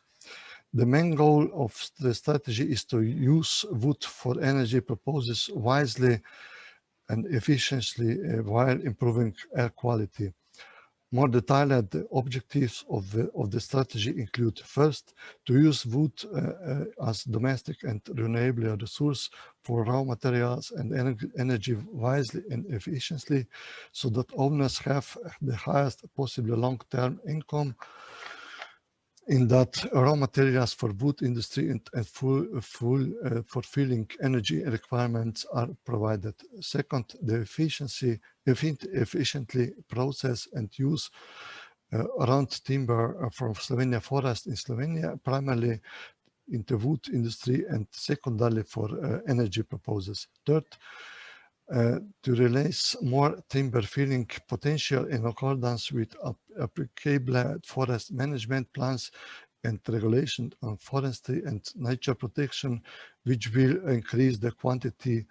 [SPEAKER 10] The main goal of the strategy is to use wood for energy purposes wisely and efficiently while improving air quality. More detailed objectives of the strategy include: first, to use wood as domestic and renewable resource for raw materials and energy wisely and efficiently, so that owners have the highest possible long-term income in that raw materials for wood industry and fulfilling energy requirements are provided. Second, the efficiently process and use around timber from Slovenia forest in Slovenia, primarily in the wood industry and secondarily for energy purposes. Third, to release more timber filling potential in accordance with applicable forest management plans and regulation on forestry and nature protection, which will increase the quantity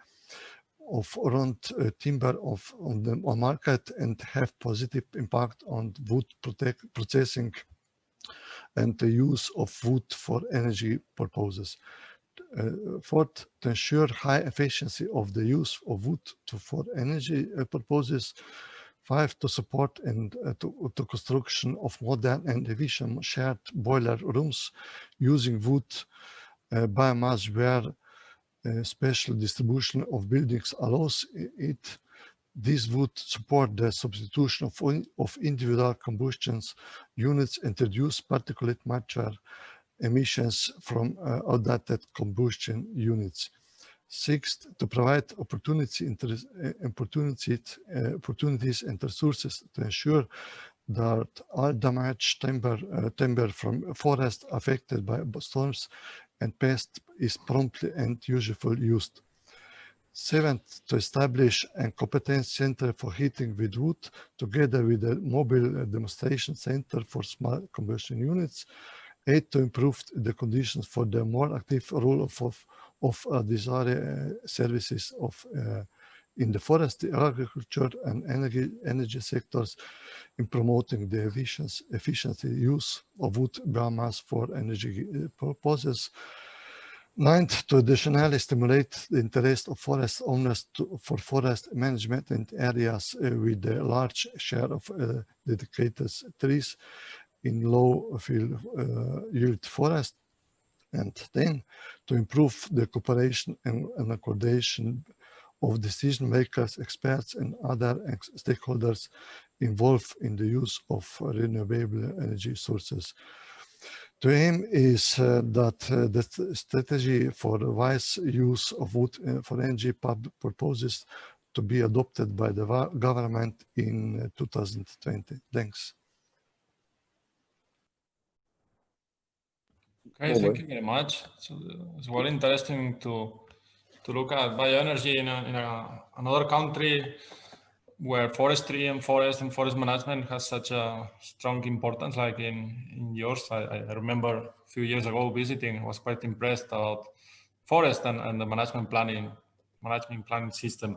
[SPEAKER 10] of around timber on the market and have positive impact on wood processing and the use of wood for energy purposes. Fourth, to ensure high efficiency of the use of wood for energy purposes. Five, to support and to construction of modern and efficient shared boiler rooms using wood biomass where special distribution of buildings allows it. This would support the substitution of individual combustion units and reduce particulate matter emissions from outdated combustion units. Sixth, to provide opportunities and resources to ensure that all damaged timber from forests affected by storms and pests is promptly and usefully used. Seventh, to establish a competence center for heating with wood, together with a mobile demonstration center for small combustion units. Eight, to improve the conditions for the more active role of desired services in the forest, agriculture, and energy sectors in promoting the efficiency use of wood biomass for energy purposes. Ninth, to additionally stimulate the interest of forest owners for forest management in areas with a large share of dedicated trees in low yield forest. And 10, to improve the cooperation and coordination of decision makers, experts, and other stakeholders involved in the use of renewable energy sources. The aim is that the strategy for the wise use of wood for energy purposes to be adopted by the government in 2020. Thanks.
[SPEAKER 1] Okay, thank you very much. So it's very interesting to look at bioenergy in another country where forestry and forest management has such a strong importance, like in yours. I remember a few years ago visiting, I was quite impressed about forest and the management planning system.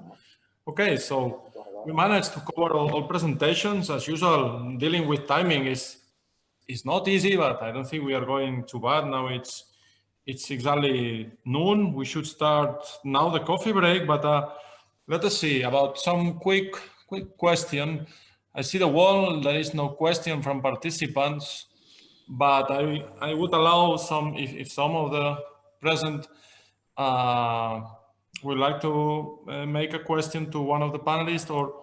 [SPEAKER 1] Okay, so we managed to cover all presentations. As usual, dealing with timing is not easy, but I don't think we are going too bad. Now it's exactly noon. We should start now the coffee break, but let us see about some quick question. I see the wall. There is no question from participants, but I would allow some, if some of the present would like to make a question to one of the panelists, or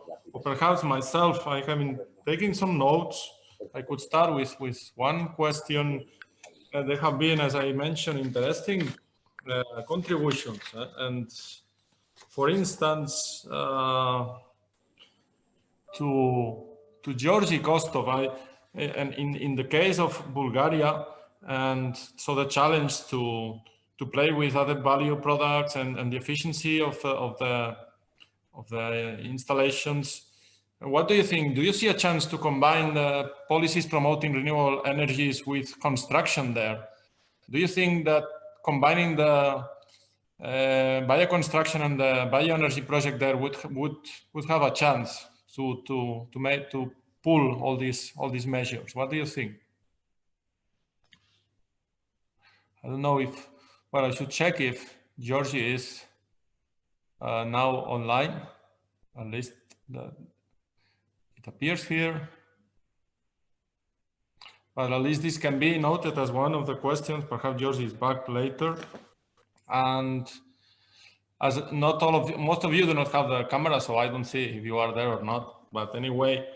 [SPEAKER 1] perhaps myself. I have been taking some notes. I could start with one question. There have been, as I mentioned, interesting contributions. And for instance, to Georgi Kostov, and in the case of Bulgaria, and so the challenge to play with added value products and the efficiency of the installations. What do you think? Do you see a chance to combine the policies promoting renewable energies with construction there? Do you think that combining the bioconstruction and the bioenergy project there would have a chance to pull all these measures? What do you think? I don't know if, well, I should check if Georgie is now online. At least it appears here. But at least this can be noted as one of the questions. Perhaps Georgie is back later. And as not all of you, most of you do not have the camera, so I don't see if you are there or not. But anyway,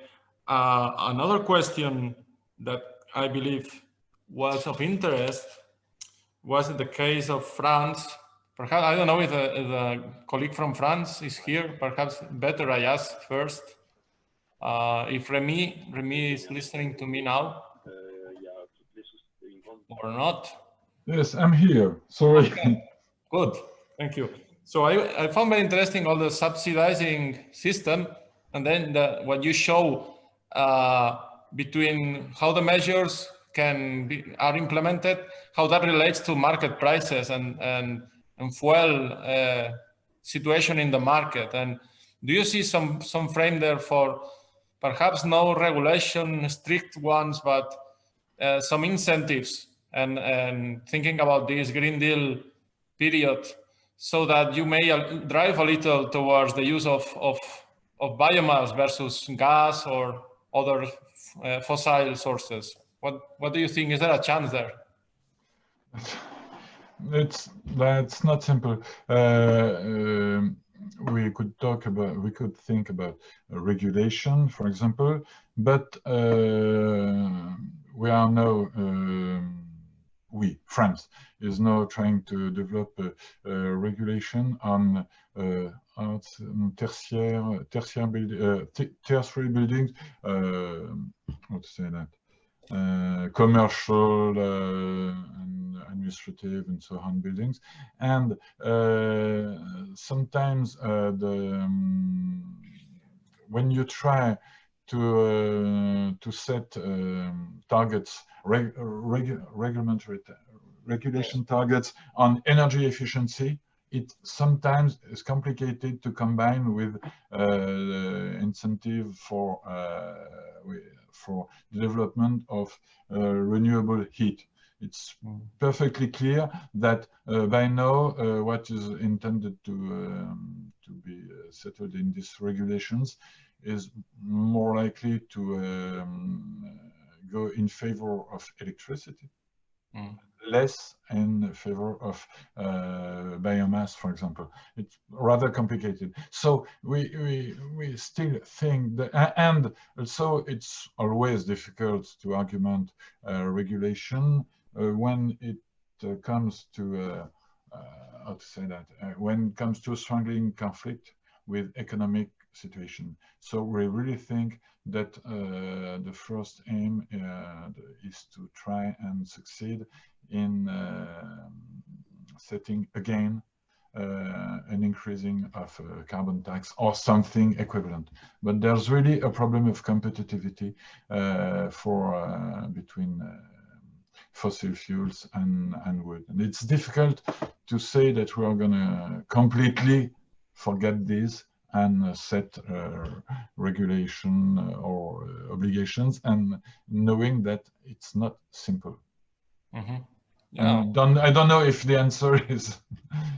[SPEAKER 1] another question that I believe was of interest was in the case of France. Perhaps, I don't know if the colleague from France is here. Perhaps better I ask first. If Remy is listening to me now or not.
[SPEAKER 5] Yes, I'm here. Sorry.
[SPEAKER 1] Okay. Good, thank you. So I found very interesting all the subsidizing system, and then what you show between how the measures are implemented, how that relates to market prices and fuel situation in the market. And do you see some frame there for perhaps no regulation, strict ones, but some incentives and thinking about this Green Deal period, so that you may drive a little towards the use of biomass versus gas or other fossil sources? What do you think? Is there a chance there?
[SPEAKER 5] That's not simple. we could think about regulation, for example, but we are now, France is now trying to develop a regulation on tertiary buildings, how to say that, commercial and administrative and so on buildings, and sometimes when you try to set targets, regulation targets on energy efficiency, it sometimes is complicated to combine with incentive for the development of renewable heat. It's perfectly clear that by now what is intended to be settled in these regulations is more likely to go in favor of electricity, less in favor of biomass, for example. It's rather complicated. So we still think that, and also it's always difficult to argument regulation when it comes to how to say that, when it comes to strangling conflict with economic situation. So we really think that the first aim is to try and succeed in setting again an increasing of carbon tax or something equivalent. But there's really a problem of competitivity between fossil fuels and wood. And it's difficult to say that we are going to completely forget this and set regulation or obligations, and knowing that it's not simple.
[SPEAKER 1] Yeah.
[SPEAKER 5] I don't know if the answer is...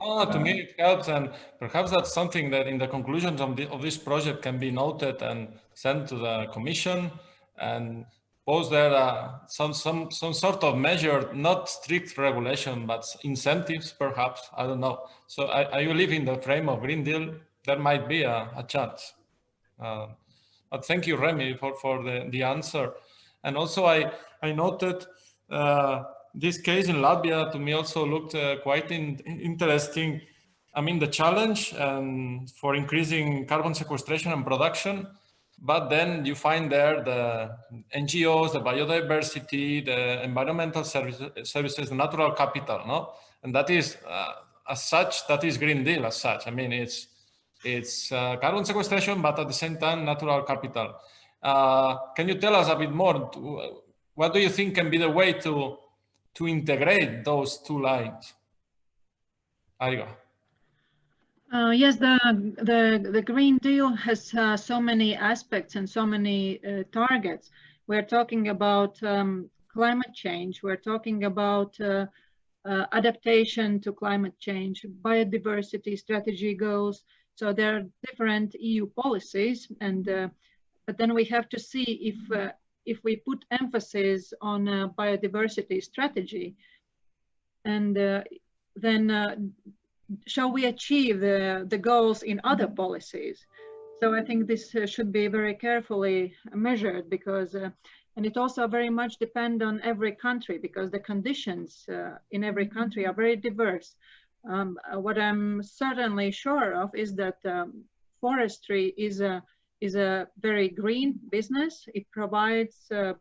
[SPEAKER 1] To me it helps, and perhaps that's something that in the conclusions of this project can be noted and sent to the Commission, and pose there some sort of measure, not strict regulation, but incentives perhaps, I don't know. So I live in the frame of Green Deal, there might be a chance. But thank you, Remy, for the answer. And also I noted this case in Latvia to me also looked quite interesting. I mean, the challenge for increasing carbon sequestration and production, but then you find there the NGOs, the biodiversity, the environmental services, the natural capital, no? And that is, as such, that is Green Deal as such. I mean, it's carbon sequestration, but at the same time, natural capital. Can you tell us a bit more? What do you think can be the way to integrate those two lines? Ariga.
[SPEAKER 9] Yes, the Green Deal has so many aspects and so many targets. We're talking about climate change. We're talking about adaptation to climate change, biodiversity strategy goals. So there are different EU policies, and but then we have to see if we put emphasis on biodiversity strategy, and then shall we achieve the goals in other policies? So I think this should be very carefully measured, because and it also very much depends on every country, because the conditions in every country are very diverse. What I'm certainly sure of is that forestry is a very green business. It provides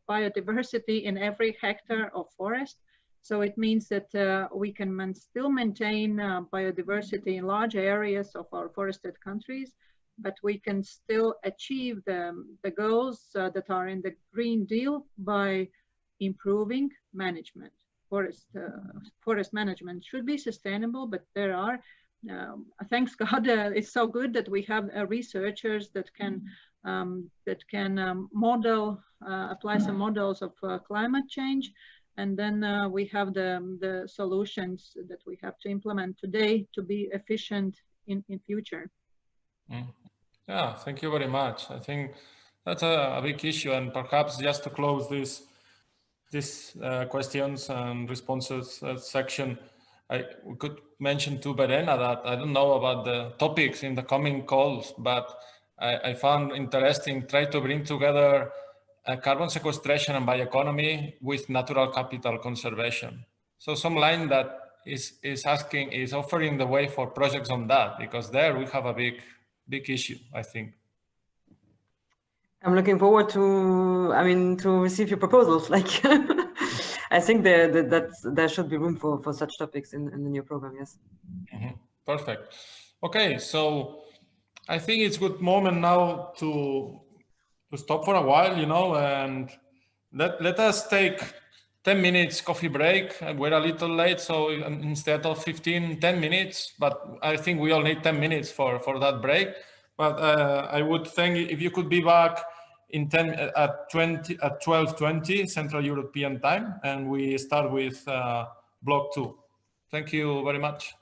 [SPEAKER 9] biodiversity in every hectare of forest. So it means that we can still maintain biodiversity in large areas of our forested countries, but we can still achieve the goals that are in the Green Deal by improving management. Forest management should be sustainable, but there are, thanks God, it's so good that we have researchers that can model, apply some models of climate change. And then we have the solutions that we have to implement today to be efficient in future.
[SPEAKER 1] Yeah, thank you very much. I think that's a big issue, and perhaps just to close this questions and responses section, we could mention to Verena that I don't know about the topics in the coming calls, but I found interesting try to bring together carbon sequestration and bioeconomy with natural capital conservation. So some line that is offering the way for projects on that, because there we have a big issue, I think.
[SPEAKER 11] I'm looking forward to, to receive your proposals. Like, I think there should be room for such topics in the new program. Yes.
[SPEAKER 1] Mm-hmm. Perfect. Okay, so I think it's a good moment now to stop for a while, and let us take 10 minutes coffee break. We're a little late, so instead of 10 minutes, but I think we all need 10 minutes for that break. But I would think if you could be back in at 12:20 Central European time, and we start with block 2. Thank you very much.